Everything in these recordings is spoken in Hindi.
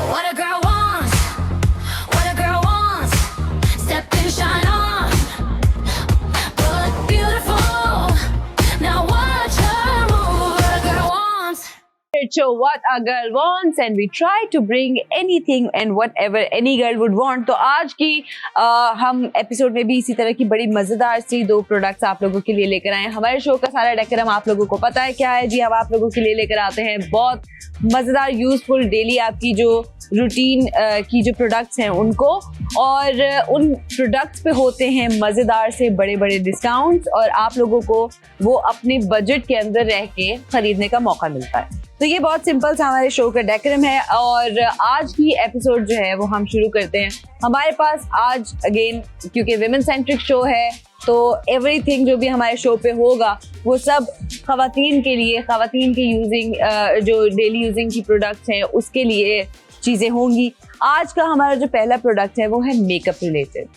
What a girl wants, what a girl wants. Step in, shine on, look beautiful. Now watch her move. What a girl wants. Show what a girl wants and we try to bring anything and whatever any girl would want. तो आज की हम एपिसोड में भी इसी तरह की बड़ी मजेदार सी दो प्रोडक्ट्स आप लोगों के लिए लेकर आए हैं. हमारे शो का सारा डेकोरम आप लोगों को पता है क्या है जी. हम आप लोगों के लिए लेकर आते हैं बहुत मजेदार यूजफुल डेली आपकी जो रूटीन की जो प्रोडक्ट्स हैं उनको, और उन प्रोडक्ट्स पे होते हैं मज़ेदार से बड़े बड़े डिस्काउंट्स और आप लोगों को वो अपने बजट के अंदर रह के खरीदने का मौका मिलता है. तो ये बहुत सिंपल सा हमारे शो का डेकोरम है और आज की एपिसोड जो है वो हम शुरू करते हैं. हमारे पास आज अगेन क्योंकि विमेन सेंट्रिक शो है तो एवरीथिंग जो भी हमारे शो पे होगा वो सब ख़वातीन के लिए, ख़वातीन के यूजिंग जो डेली यूजिंग की प्रोडक्ट्स हैं उसके लिए चीज़ें होंगी. आज का हमारा जो पहला प्रोडक्ट है वो है मेकअप रिलेटेड.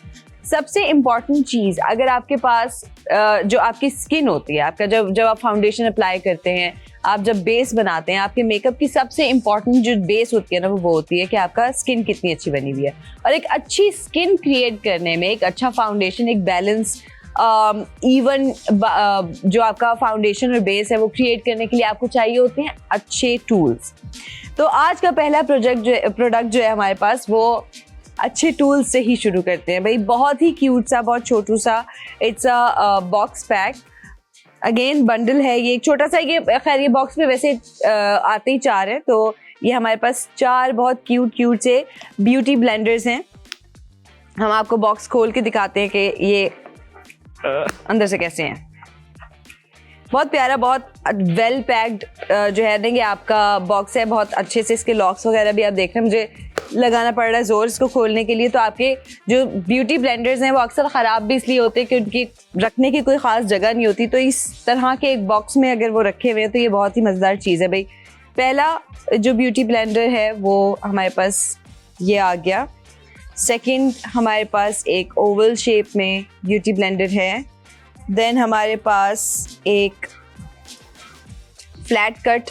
सबसे इम्पॉर्टेंट चीज़, अगर आपके पास जो आपकी स्किन होती है, आपका जब आप फाउंडेशन अप्लाई करते हैं, आप जब बेस बनाते हैं, आपके मेकअप की सबसे इम्पॉर्टेंट जो बेस होती है ना वो होती है कि आपका स्किन कितनी अच्छी बनी हुई है. और एक अच्छी स्किन क्रिएट करने में एक अच्छा फाउंडेशन, एक बैलेंस इवन जो आपका फाउंडेशन और बेस है वो क्रिएट करने के लिए आपको चाहिए होते हैं अच्छे टूल्स. तो आज का पहला प्रोडक्ट जो है हमारे पास वो अच्छे टूल्स से ही शुरू करते हैं भाई. बहुत ही क्यूट सा, बहुत छोटू सा, it's a box pack. Again bundle है ये, एक छोटा सा. ये खैर ये बॉक्स में वैसे आते ही 4 है, तो ये हमारे पास 4 बहुत क्यूट से ब्यूटी ब्लेंडर्स हैं. हम आपको बॉक्स खोल के दिखाते हैं कि ये अंदर से कैसे हैं. बहुत प्यारा, बहुत वेल पैक्ड जो है देंगे आपका बॉक्स है. बहुत अच्छे से इसके लॉक्स वगैरह भी आप देख रहे हैं. मुझे लगाना पड़ रहा है जोर इसको खोलने के लिए. तो आपके जो ब्यूटी ब्लेंडर्स हैं वो अक्सर ख़राब भी इसलिए होते हैं कि उनकी रखने की कोई ख़ास जगह नहीं होती. तो इस तरह के एक बॉक्स में अगर वो रखे हुए हैं तो ये बहुत ही मज़ेदार चीज़ है भाई. पहला जो ब्यूटी ब्लेंडर है वो हमारे पास ये आ गया. सेकंड हमारे पास एक ओवल शेप में ब्यूटी ब्लेंडर है. देन हमारे पास एक फ्लैट कट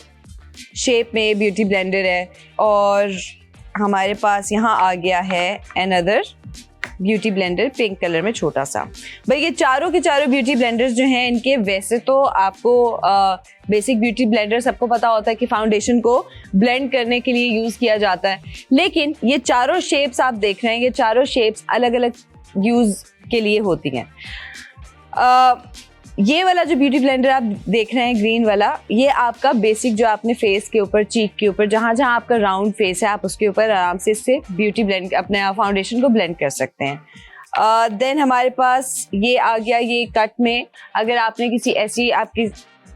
शेप में ब्यूटी ब्लेंडर है. और हमारे पास यहाँ आ गया है another beauty blender pink colour में छोटा सा. भाई ये चारों के चारों ब्यूटी ब्लेंडर्स जो हैं इनके वैसे तो आपको बेसिक ब्यूटी ब्लेंडर सबको पता होता है कि फाउंडेशन को ब्लेंड करने के लिए यूज़ किया जाता है. लेकिन ये चारों शेप्स आप देख रहे हैं, ये चारों शेप्स अलग अलग यूज़ के लिए होती हैं. ये वाला जो ब्यूटी ब्लेंडर आप देख रहे हैं ग्रीन वाला, ये आपका बेसिक जो आपने फेस के ऊपर, चीक के ऊपर, जहाँ जहाँ आपका राउंड फेस है आप उसके ऊपर आराम से इससे ब्यूटी ब्लेंड अपने फाउंडेशन को ब्लेंड कर सकते हैं. देन हमारे पास ये आ गया ये कट में. अगर आपने किसी ऐसी आपकी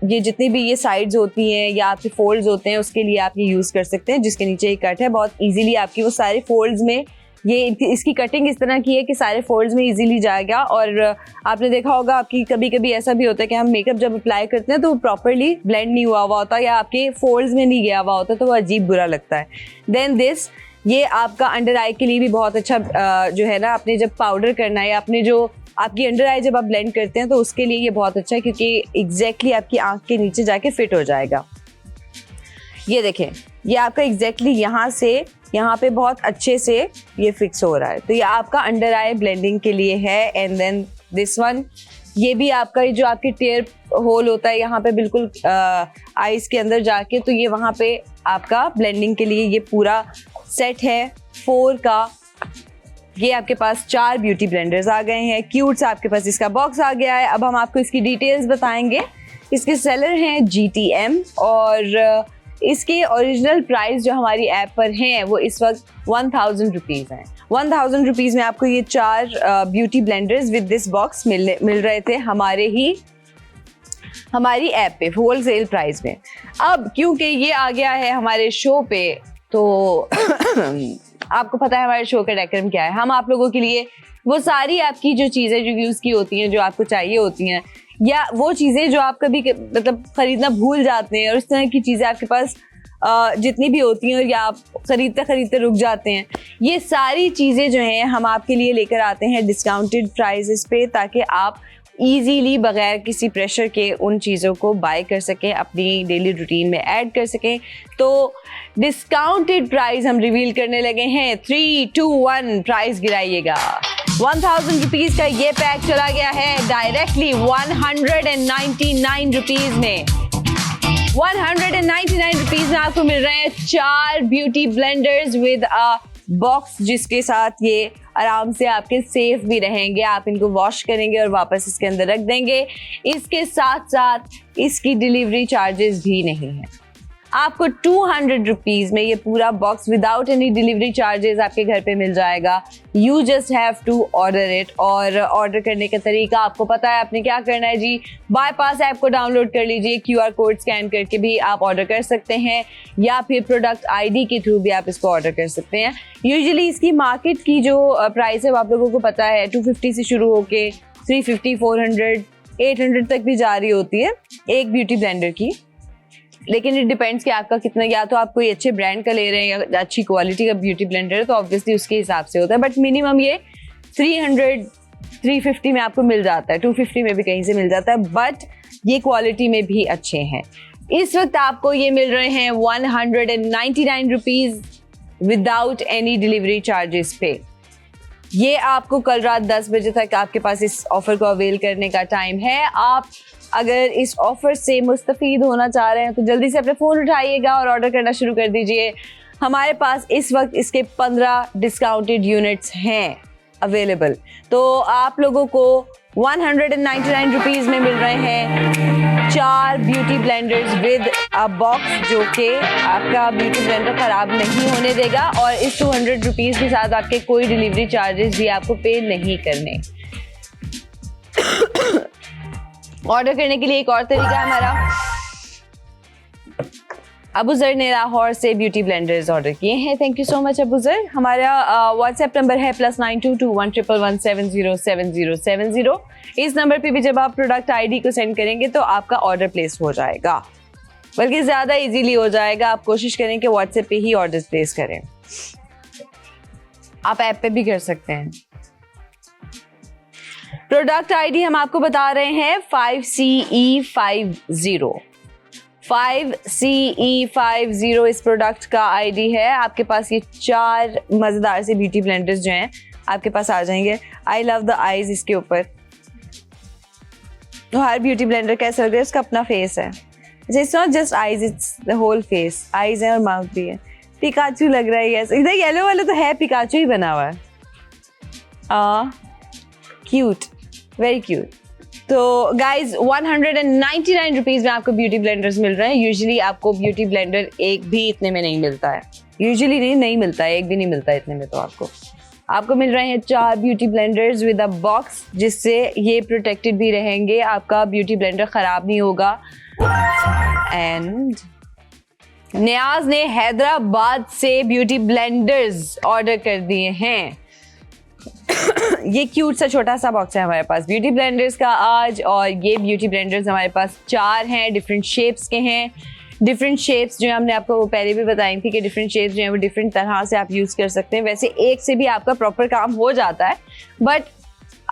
ये जितनी भी ये साइड्स होती हैं या आपके फोल्ड्स होते हैं उसके लिए आप ये यूज़ कर सकते हैं. जिसके नीचे ये कट है बहुत ईजीली आपकी वो सारे फोल्ड्स में, ये इसकी कटिंग इस तरह की है कि सारे फोल्ड्स में इजीली जाएगा. और आपने देखा होगा आपकी कभी कभी ऐसा भी होता है कि हम मेकअप जब अप्लाई करते हैं तो वो प्रॉपरली ब्लेंड नहीं हुआ होता या आपके फोल्ड्स में नहीं गया हुआ होता तो वो अजीब बुरा लगता है. देन दिस, ये आपका अंडर आई के लिए भी बहुत अच्छा जो है ना, आपने जब पाउडर करना है या आपने जो आपकी अंडर आई जब आप ब्लेंड करते हैं तो उसके लिए ये बहुत अच्छा है क्योंकि एग्जैक्टली आपकी आँख के नीचे जाके फिट हो जाएगा. ये देखें, ये आपका एग्जैक्टली यहाँ से यहाँ पे बहुत अच्छे से ये फिक्स हो रहा है. तो ये आपका अंडर आई ब्लेंडिंग के लिए है. एंड देन दिस वन, ये भी आपका जो आपके टेयर होल होता है यहाँ पे बिल्कुल आईज के अंदर जाके, तो ये वहाँ पे आपका ब्लेंडिंग के लिए ये पूरा सेट है 4 का. ये आपके पास 4 ब्यूटी ब्लेंडर्स आ गए हैं. क्यूट सा आपके पास इसका बॉक्स आ गया है. अब हम आपको इसकी डिटेल्स बताएंगे. इसके सेलर हैं GTM और इसके ओरिजिनल प्राइस जो हमारी ऐप पर हैं वो इस वक्त 1000 रुपीज़ हैं. 1000 रुपीज़ में आपको ये 4 beauty blenders with this box मिल रहे थे हमारी ऐप पे होलसेल प्राइस में. अब क्योंकि ये आ गया है हमारे शो पे तो आपको पता है हमारे शो का डेकोरम क्या है. हम आप लोगों के लिए वो सारी आपकी जो चीज़ें जो यूज़ की होती हैं, जो आपको चाहिए होती हैं, या वो चीज़ें जो आप कभी मतलब ख़रीदना भूल जाते हैं और इस तरह की चीज़ें आपके पास जितनी भी होती हैं या आप ख़रीदते रुक जाते हैं, ये सारी चीज़ें जो हैं हम आपके लिए लेकर आते हैं डिस्काउंटेड प्राइसेस पे, ताकि आप ईजीली बगैर किसी प्रेशर के उन चीज़ों को बाय कर सकें, अपनी डेली रूटीन में ऐड कर सकें। तो डिस्काउंटेड प्राइस हम रिवील करने लगे हैं। 3, 2, 1 प्राइस गिराइएगा। 1000 रुपीज़ का ये पैक चला गया है डायरेक्टली 199 रुपीज़ में। 199 रुपीज़ में आपको मिल रहे हैं 4 beauty blenders with a box, जिसके साथ ये आराम से आपके सेफ भी रहेंगे। आप इनको वॉश करेंगे और वापस इसके अंदर रख देंगे। इसके साथ साथ इसकी डिलीवरी चार्जेस भी नहीं है। आपको 200 रुपीज़ में ये पूरा box without any delivery charges आपके घर पे मिल जाएगा। You just have to order it. और ऑर्डर करने का तरीका आपको पता है, आपने क्या करना है जी। बाईपास ऐप को डाउनलोड कर लीजिए, QR कोड स्कैन करके भी आप ऑर्डर कर सकते हैं, या फिर प्रोडक्ट ID के थ्रू भी आप इसको ऑर्डर कर सकते हैं। यूजुअली इसकी मार्केट की जो प्राइस है वो आप लोगों को पता है, 250 से शुरू होके 350, 400, 800 तक भी जा रही होती है एक ब्यूटी ब्लेंडर की। लेकिन इट डिपेंड्स कि आपका कितना, या तो आप कोई अच्छे ब्रांड का ले रहे हैं या अच्छी क्वालिटी का ब्यूटी ब्लेंडर है तो ऑब्वियसली उसके हिसाब से होता है। बट मिनिमम ये 300, 350 में आपको मिल जाता है, 250 में भी कहीं से मिल जाता है, बट ये क्वालिटी में भी अच्छे हैं। इस वक्त आपको ये मिल रहे हैं 199 rupees without any delivery charges पे। ये आपको कल रात 10 बजे तक आपके पास इस ऑफर को अवेल करने का टाइम है। आप अगर इस ऑफर से मुस्तफीद होना चाह रहे हैं तो जल्दी से अपने फ़ोन उठाइएगा और ऑर्डर करना शुरू कर दीजिए। हमारे पास इस वक्त इसके 15 डिस्काउंटेड यूनिट्स हैं अवेलेबल। तो आप लोगों को 199 रुपीज़ में मिल रहे हैं 4 beauty blenders with a box, जो कि आपका ब्यूटी ब्लेंडर ख़राब नहीं होने देगा। और इस 200 रुपीज़ के साथ आपके कोई डिलीवरी चार्जेस भी आपको पे नहीं करने। ऑर्डर करने के लिए एक और तरीका है हमारा। अबूजर ने लाहौर से ब्यूटी ब्लेंडर्स ऑर्डर किए हैं। Thank you so much Abuzar. हमारा व्हाट्सएप नंबर है +922111707070। इस नंबर पे भी जब आप प्रोडक्ट ID को सेंड करेंगे तो आपका ऑर्डर प्लेस हो जाएगा, बल्कि ज़्यादा इजीली हो जाएगा। आप कोशिश करें कि व्हाट्सएप पे ही ऑर्डर प्लेस करें। आप ऐप पे भी कर सकते हैं। प्रोडक्ट ID हम आपको बता रहे हैं 5CE50। 5CE50 इस प्रोडक्ट का ID है। आपके पास ये 4 मज़ेदार से ब्यूटी ब्लेंडर्स जो हैं आपके पास आ जाएंगे। आई लव द आईज इसके ऊपर। तो हर ब्यूटी ब्लेंडर कैसा लग रहा है, उसका अपना फेस है। It's not just eyes, it's the whole face. Eyes है और माउथ भी है। पिकाचू लग रहा है ऐसा। इधर येलो वाला तो है, पिकाचू ही बना हुआ है। Cute, very cute. तो गाइज 199 रुपीज़ में आपको ब्यूटी ब्लेंडर्स मिल रहे हैं। यूजुअली आपको ब्यूटी ब्लेंडर एक भी इतने में नहीं मिलता है। यूजुअली नहीं मिलता है, एक भी नहीं मिलता है इतने में। तो आपको मिल रहे हैं 4 beauty blenders with a box, जिससे ये प्रोटेक्टेड भी रहेंगे, आपका ब्यूटी ब्लेंडर ख़राब नहीं होगा। एंड नियाज ने हैदराबाद से ब्यूटी ब्लेंडर्स ऑर्डर कर दिए हैं। ये क्यूट सा छोटा सा बॉक्स है हमारे पास ब्यूटी ब्लेंडर्स का आज। और ये ब्यूटी ब्लेंडर्स हमारे पास 4 हैं, डिफरेंट शेप्स के हैं। डिफरेंट शेप्स जो हमने आपको पहले भी बताई थी कि डिफरेंट शेप्स जो हैं वो डिफरेंट तरह से आप यूज़ कर सकते हैं। वैसे एक से भी आपका प्रॉपर काम हो जाता है, बट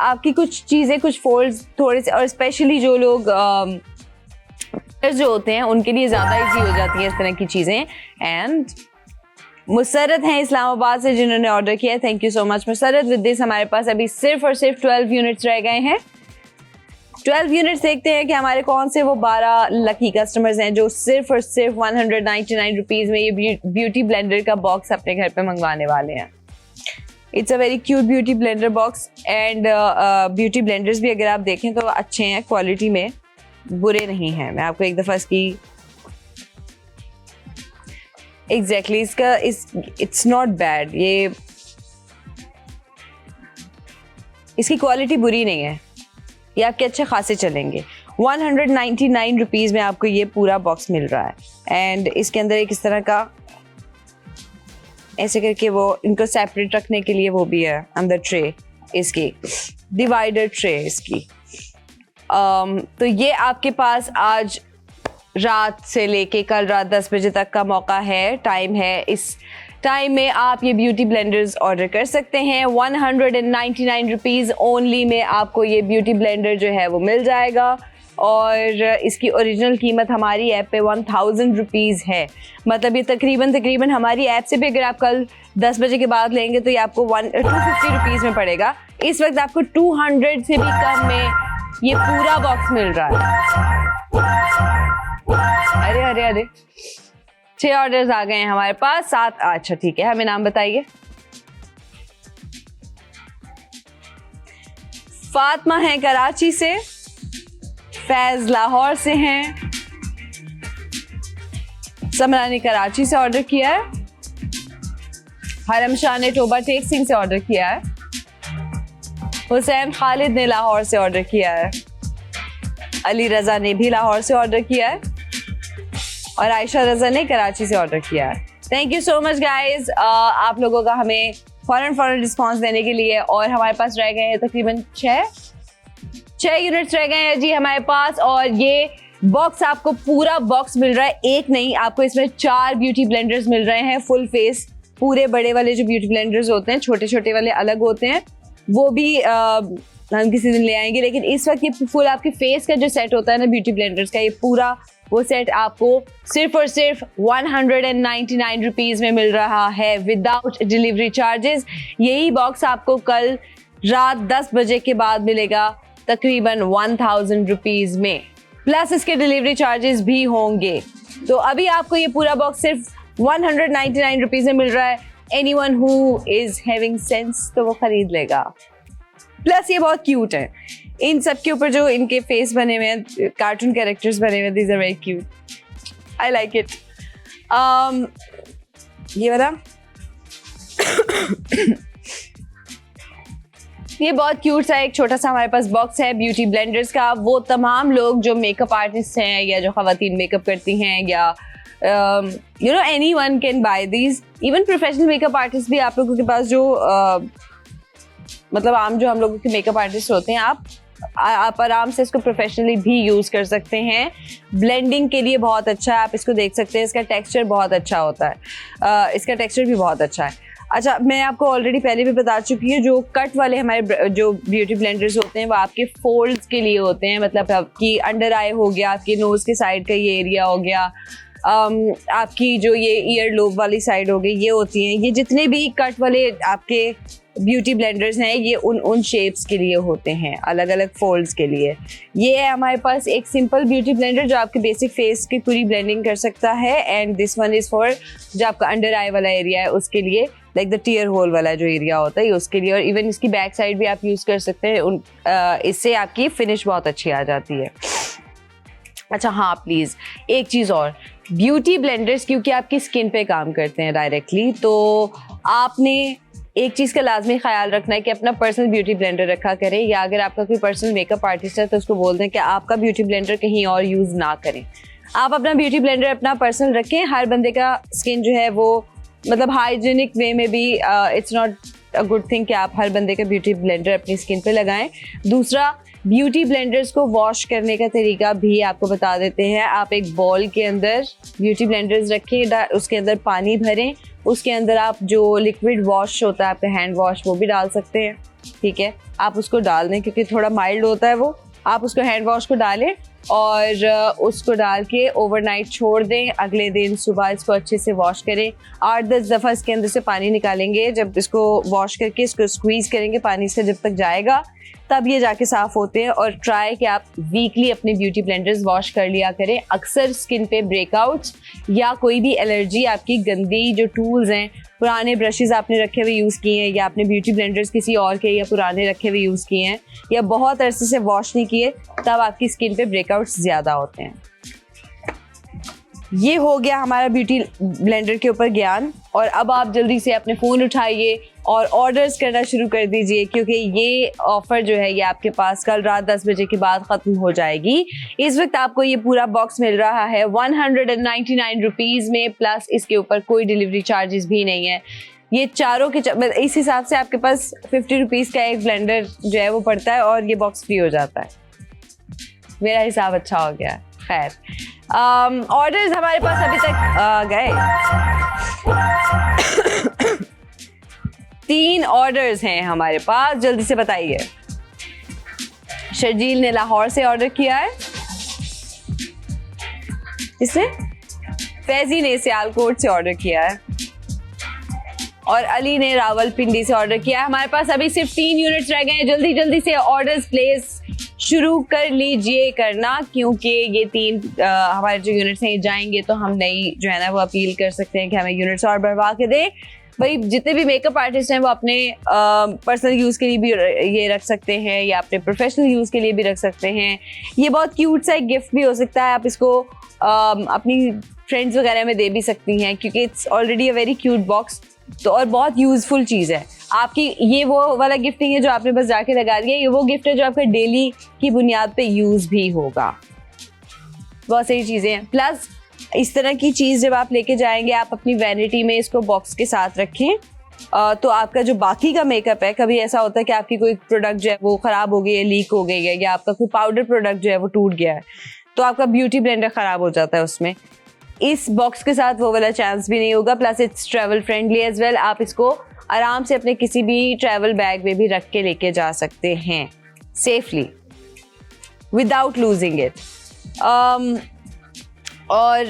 आपकी कुछ चीज़ें, कुछ फोल्ड्स थोड़े से, और स्पेशली जो लोग जो होते हैं उनके लिए ज़्यादा ईजी हो जाती है इस तरह की चीज़ें। एंड मुसरत हैं इस्लामाबाद से जिन्होंने ऑर्डर किया है। Thank you so much Musarrat. With this हमारे पास अभी सिर्फ और सिर्फ 12 यूनिट्स रह गए हैं। 12 यूनिट्स देखते हैं कि हमारे कौन से वो 12 लकी कस्टमर्स हैं जो सिर्फ और सिर्फ 199 रुपीज़ में ये ब्यूटी ब्लेंडर का बॉक्स अपने घर पे मंगवाने वाले हैं। It's a very cute beauty blender box. And beauty blenders भी अगर आप देखें तो अच्छे हैं, क्वालिटी में बुरे नहीं हैं। मैं आपको एक दफ़ा इसकी एग्जैक्टली इसका इट्स नॉट बैड, ये इसकी क्वालिटी बुरी नहीं है, ये आपके अच्छे खासे चलेंगे। 199 रुपीज़ में आपको ये पूरा बॉक्स मिल रहा है। एंड इसके अंदर एक इस तरह का ऐसे करके वो इनको सेपरेट रखने के लिए वो भी है अंदर ट्रे, इसकी डिवाइडर ट्रे इसकी। तो ये आपके पास आज रात से लेके कल रात 10 बजे तक का मौका है, टाइम है इस टाइम में आप ये ब्यूटी ब्लेंडर्स ऑर्डर कर सकते हैं। 199 रुपीज़ ओनली में आपको ये ब्यूटी ब्लेंडर जो है वो मिल जाएगा और इसकी ओरिजिनल कीमत हमारी ऐप पे 1000 रुपीज़ है। मतलब ये तकरीबन हमारी ऐप से भी अगर आप कल 10 बजे के बाद लेंगे तो ये आपको 250 रुपीज़ में पड़ेगा। इस वक्त आपको 200 से भी कम में ये पूरा बॉक्स मिल रहा है। अरे अरे अरे 6 ऑर्डर्स आ गए हैं हमारे पास, 7। अच्छा ठीक है, हमें नाम बताइए। फातिमा है कराची से, फैज लाहौर से हैं, समरा ने कराची से ऑर्डर किया है, हरम शाह ने टोबा टेक सिंह से ऑर्डर किया है, हुसैन खालिद ने लाहौर से ऑर्डर किया है, अली रजा ने भी लाहौर से ऑर्डर किया है और आयशा रजा ने कराची से ऑर्डर किया है। Thank you so much guys आप लोगों का हमें फौरन रिस्पांस देने के लिए। और हमारे पास रह गए हैं तकरीबन 6 यूनिट्स रह गए हैं जी हमारे पास और ये बॉक्स आपको पूरा बॉक्स मिल रहा है। एक नहीं, आपको इसमें 4 ब्यूटी ब्लेंडर्स मिल रहे हैं फुल फेस। पूरे बड़े वाले जो ब्यूटी ब्लेंडर्स होते हैं, छोटे छोटे वाले अलग होते हैं, वो भी हम किसी दिन ले आएंगे। लेकिन इस वक्त ये फुल आपके फेस का जो सेट होता है ना ब्यूटी ब्लेंडर्स का, ये पूरा वो सेट आपको सिर्फ और सिर्फ 199 रुपीज़ में मिल रहा है विदाउट डिलीवरी चार्जेस। यही बॉक्स आपको कल रात 10 बजे के बाद मिलेगा तकरीबन 1000 रुपीज़ में, प्लस इसके डिलीवरी चार्जेस भी होंगे। तो अभी आपको ये पूरा बॉक्स सिर्फ 199 रुपीज़ में मिल रहा है। Anyone who is having sense तो वो खरीद लेगा। प्लस ये बहुत क्यूट है, इन सब के ऊपर जो इनके फेस बने हुए हैं, कार्टून कैरेक्टर्स बने हुए हैं, these are very cute, I like it. ये वाला ये बहुत क्यूट सा एक छोटा सा हमारे पास बॉक्स है ब्यूटी ब्लेंडर्स का। वो तमाम लोग जो मेकअप आर्टिस्ट हैं या जो खवातीन मेकअप करती हैं या you know anyone can buy these. Even professional makeup artist भी आप लोगों के पास जो मतलब आम जो हम लोगों के मेकअप आर्टिस्ट होते हैं, आप आराम से इसको प्रोफेशनली भी यूज़ कर सकते हैं। ब्लेंडिंग के लिए बहुत अच्छा है, आप इसको देख सकते हैं। इसका टेक्सचर बहुत अच्छा होता है, इसका टेक्सचर भी बहुत अच्छा है। अच्छा, मैं आपको ऑलरेडी पहले भी बता चुकी हूँ, जो कट वाले हमारे जो ब्यूटी ब्लेंडर्स होते हैं वो आपके फोल्ड्स के लिए होते हैं। मतलब आपकी अंडर आई हो गया, आपकी नोज़ के साइड का ये एरिया हो गया, आपकी जो ये ईयर लोब वाली साइड हो गई, ये होती हैं। ये जितने भी कट वाले आपके ब्यूटी ब्लेंडर्स हैं ये उन शेप्स के लिए होते हैं, अलग अलग फोल्ड्स के लिए। ये है हमारे पास एक सिंपल ब्यूटी ब्लेंडर जो आपके बेसिक फेस की पूरी ब्लेंडिंग कर सकता है। And this one is for जो आपका अंडर आई वाला एरिया है उसके लिए, लाइक द टीयर होल वाला जो एरिया होता है उसके लिए। और इवन इसकी बैक साइड भी आप यूज़ कर सकते हैं, इससे आपकी फिनिश बहुत अच्छी आ जाती है। अच्छा हाँ, प्लीज़ एक चीज़ और, ब्यूटी ब्लेंडर्स क्योंकि आपकी स्किन पे काम करते हैं डायरेक्टली, तो आपने एक चीज़ का लाजमी ख्याल रखना है कि अपना पर्सनल ब्यूटी ब्लेंडर रखा करें, या अगर आपका कोई पर्सनल मेकअप आर्टिस्ट है तो उसको बोल दें कि आपका ब्यूटी ब्लेंडर कहीं और यूज़ ना करें। आप अपना ब्यूटी ब्लेंडर अपना पर्सनल रखें। हर बंदे का स्किन जो है वो मतलब हाइजीनिक वे में भी it's not a good thing कि आप हर बंदे का ब्यूटी ब्लेंडर अपनी स्किन पे लगाएं। दूसरा, ब्यूटी ब्लेंडर्स को वॉश करने का तरीका भी आपको बता देते हैं। आप एक बॉल के अंदर ब्यूटी ब्लेंडर्स रखें, उसके अंदर पानी भरें, उसके अंदर आप जो लिक्विड वॉश होता है आपका हैंड वॉश वो भी डाल सकते हैं, ठीक है। आप उसको डाल दें क्योंकि थोड़ा माइल्ड होता है वो। आप उसको हैंड वॉश को डालें और उसको डाल के ओवरनाइट छोड़ दें। अगले दिन सुबह इसको अच्छे से वॉश करें। 8-10 दफ़ा इसके अंदर से पानी निकालेंगे। जब इसको वॉश करके इसको स्क्वीज़ करेंगे पानी से, जब तक जाएगा तब ये जाके साफ़ होते हैं। और ट्राई कि आप वीकली अपने ब्यूटी ब्लेंडर्स वॉश कर लिया करें। अक्सर स्किन पे ब्रेकआउट्स या कोई भी एलर्जी, आपकी गंदी जो टूल्स हैं, पुराने ब्रशेज़ आपने रखे हुए यूज़ किए हैं, या आपने ब्यूटी ब्लेंडर्स किसी और के या पुराने रखे हुए यूज़ किए हैं, या बहुत अरसे से वॉश नहीं किए, तब आपकी स्किन पे ब्रेकआउट्स ज़्यादा होते हैं। ये हो गया हमारा ब्यूटी ब्लेंडर के ऊपर ज्ञान। और अब आप जल्दी से अपने फ़ोन उठाइए और ऑर्डर्स करना शुरू कर दीजिए, क्योंकि ये ऑफ़र जो है ये आपके पास कल रात 10 बजे के बाद ख़त्म हो जाएगी। इस वक्त आपको ये पूरा बॉक्स मिल रहा है 199 रुपीज़ में, प्लस इसके ऊपर कोई डिलीवरी चार्जेस भी नहीं है। ये चारों के इस हिसाब से आपके पास 50 रुपीज़ का एक ब्लेंडर जो है वो पड़ता है और ये बॉक्स फ्री हो जाता है। मेरा हिसाब अच्छा हो गया। खैर, ऑर्डर्स हमारे पास अभी तक गए 3 ऑर्डर्स हैं हमारे पास, जल्दी से बताइए। शर्जील ने लाहौर से ऑर्डर किया है, इसने फैजी ने सियालकोट से ऑर्डर किया है और अली ने रावलपिंडी से ऑर्डर किया है। हमारे पास अभी सिर्फ 3 यूनिट्स रह गए हैं, जल्दी जल्दी से ऑर्डर्स प्लेस शुरू कर लीजिए करना, क्योंकि ये 3 हमारे जो यूनिट्स हैं जाएंगे तो हम नई जो है ना वो अपील कर सकते हैं कि हमें यूनिट्स और बढ़वा के दें। भाई जितने भी मेकअप आर्टिस्ट हैं वो अपने पर्सनल यूज़ के लिए भी ये रख सकते हैं या अपने प्रोफेशनल यूज़ के लिए भी रख सकते हैं। ये बहुत क्यूट सा एक गिफ्ट भी हो सकता है, आप इसको अपनी फ्रेंड्स वगैरह में दे भी सकती हैं क्योंकि it's already a very cute box. तो और बहुत यूज़फुल चीज़ है आपकी। ये वो वाला गिफ्ट नहीं है जो आपने बस जाके लगा दिया, ये वो गिफ्ट है जो आपका डेली की बुनियाद पे यूज़ भी होगा। बहुत सारी चीज़ें हैं। प्लस इस तरह की चीज़ जब आप लेके जाएंगे, आप अपनी वैनिटी में इसको बॉक्स के साथ रखें, तो आपका जो बाकी का मेकअप है, कभी ऐसा होता है कि आपकी कोई प्रोडक्ट जो है वो ख़राब हो गई है, लीक हो गई है, या आपका कोई पाउडर प्रोडक्ट जो है वो टूट गया है, तो आपका ब्यूटी ब्लेंडर ख़राब हो जाता है उसमें। इस बॉक्स के साथ वो वाला चांस भी नहीं होगा। Plus it's travel friendly as well, आप इसको आराम से अपने किसी भी ट्रैवल बैग में भी रख के लेके जा सकते हैं सेफली विदाउट लूजिंग इट। और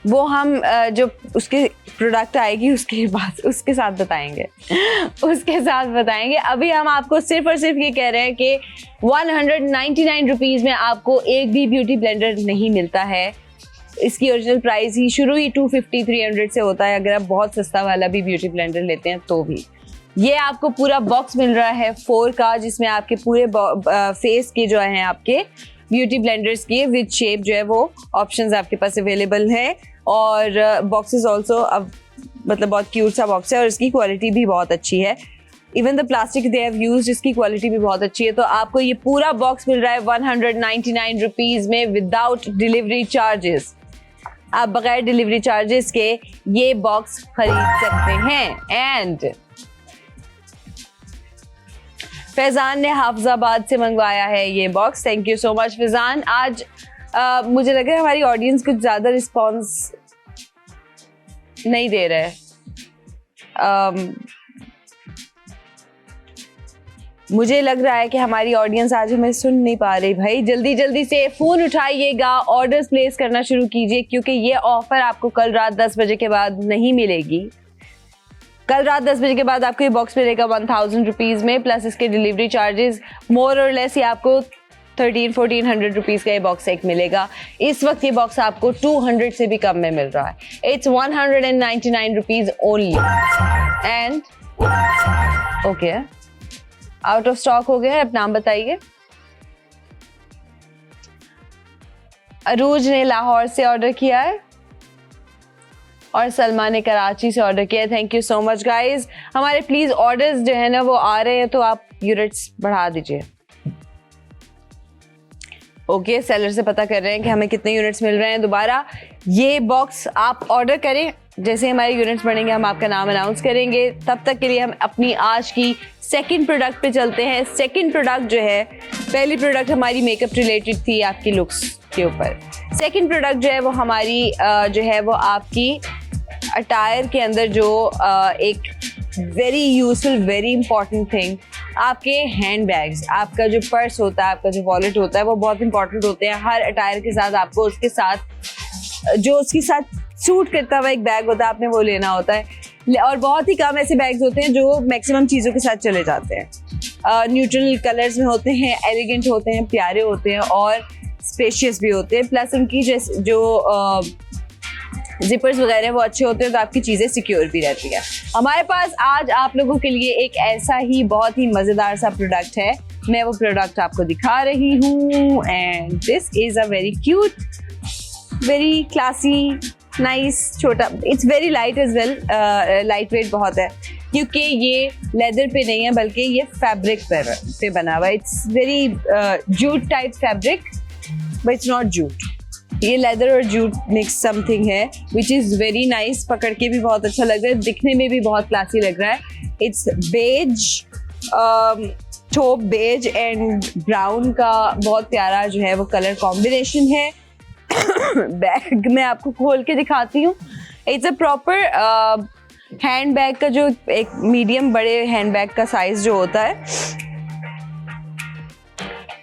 वो हम जो उसके प्रोडक्ट आएगी उसके बाद उसके साथ बताएंगे। अभी हम आपको सिर्फ और सिर्फ ये कह रहे हैं कि 199 रुपीज़ में आपको एक भी ब्यूटी ब्लेंडर नहीं मिलता है। इसकी ओरिजिनल प्राइस ही शुरू ही 250-300 से होता है, अगर आप बहुत सस्ता वाला भी ब्यूटी ब्लेंडर लेते हैं तो भी। ये आपको पूरा बॉक्स मिल रहा है 4 का, जिसमें आपके पूरे फेस के जो हैं आपके ब्यूटी ब्लेंडर्स की विद शेप जो है वो ऑप्शंस आपके पास अवेलेबल है। और बॉक्स इज ऑल्सो मतलब बहुत क्यूट सा बॉक्स है और इसकी क्वालिटी भी बहुत अच्छी है। Even the plastic they have used, इसकी क्वालिटी भी बहुत अच्छी है। तो आपको ये पूरा बॉक्स मिल रहा है 199 रुपीज़ में विदाउट डिलीवरी चार्जेस। आप बगैर डिलीवरी चार्जेस के ये बॉक्स खरीद सकते हैं। एंड फैजान ने हाफिजाबाद से मंगवाया है ये box. Thank you so much Faizan. आज मुझे लग रहा है हमारी ऑडियंस कुछ ज़्यादा रिस्पॉन्स नहीं दे रहे। मुझे लग रहा है कि हमारी ऑडियंस आज हमें सुन नहीं पा रही। भाई जल्दी जल्दी से फ़ोन उठाइएगा, ऑर्डर्स प्लेस करना शुरू कीजिए, क्योंकि ये ऑफ़र आपको कल रात 10 बजे के बाद नहीं मिलेगी। कल रात 10 बजे के बाद आपको ये बॉक्स मिलेगा 1000 रुपीज़ में, प्लस इसके डिलीवरी चार्जेस मोर और लेस, ये आपको 1300-1400 रुपीज़ का ये बॉक्स एक मिलेगा। इस वक्त ये बॉक्स आपको 200 से भी कम में मिल रहा है। It's 199 rupees only. And okay, out of stock हो गया है। अब नाम बताइए। अरूज ने लाहौर से ऑर्डर किया है और सलमा ने कराची से ऑर्डर किया है। Thank you so much guys. हमारे प्लीज ऑर्डर्स जो है ना वो आ रहे हैं, तो आप यूनिट्स बढ़ा दीजिए। ओके, सेलर से पता कर रहे हैं कि हमें कितने यूनिट्स मिल रहे हैं। दोबारा ये बॉक्स आप ऑर्डर करें, जैसे हमारे यूनिट्स बढ़ेंगे हम आपका नाम अनाउंस करेंगे। तब तक के लिए हम अपनी आज की सेकंड प्रोडक्ट पे चलते हैं। सेकंड प्रोडक्ट जो है, पहली प्रोडक्ट हमारी मेकअप रिलेटेड थी आपकी लुक्स के ऊपर। सेकंड प्रोडक्ट जो है वो हमारी जो है वो आपकी अटायर के अंदर जो एक very useful very important thing, आपके हैंड बैग्स, आपका जो पर्स होता है, आपका जो वॉलेट होता है, वो बहुत इंपॉर्टेंट होते हैं। हर अटायर के साथ आपको उसके साथ जो उसके साथ सूट करता हुआ एक बैग होता है, आपने वो लेना होता है। और बहुत ही कम ऐसे बैग्स होते हैं जो मैक्सिमम चीज़ों के साथ चले जाते हैं। न्यूट्रल कलर्स में होते हैं, एलिगेंट होते हैं, प्यारे होते हैं और स्पेशियस भी होते हैं। प्लस उनकी जो जिपर्स वगैरह वो अच्छे होते हैं, तो आपकी चीज़ें सिक्योर भी रहती है। हमारे पास आज आप लोगों के लिए एक ऐसा ही बहुत ही मज़ेदार सा प्रोडक्ट है। मैं वो प्रोडक्ट आपको दिखा रही हूँ। And this is a very cute, very classy, nice, छोटा। It's very light as well, light weight बहुत है, क्योंकि ये लेदर पे नहीं है बल्कि ये फैब्रिक पे बना हुआ है। It's very jute type fabric, but it's not jute. ये लेदर और जूट मिक्स समथिंग है, विच इज़ वेरी नाइस। पकड़ के भी बहुत अच्छा लग रहा है, दिखने में भी बहुत क्लासी लग रहा है। It's beige, top beige and brown का बहुत प्यारा जो है वो कलर कॉम्बिनेशन है। बैग में आपको खोल के दिखाती हूँ। It's a proper hand bag का जो एक मीडियम बड़े हैंड बैग का साइज जो होता है,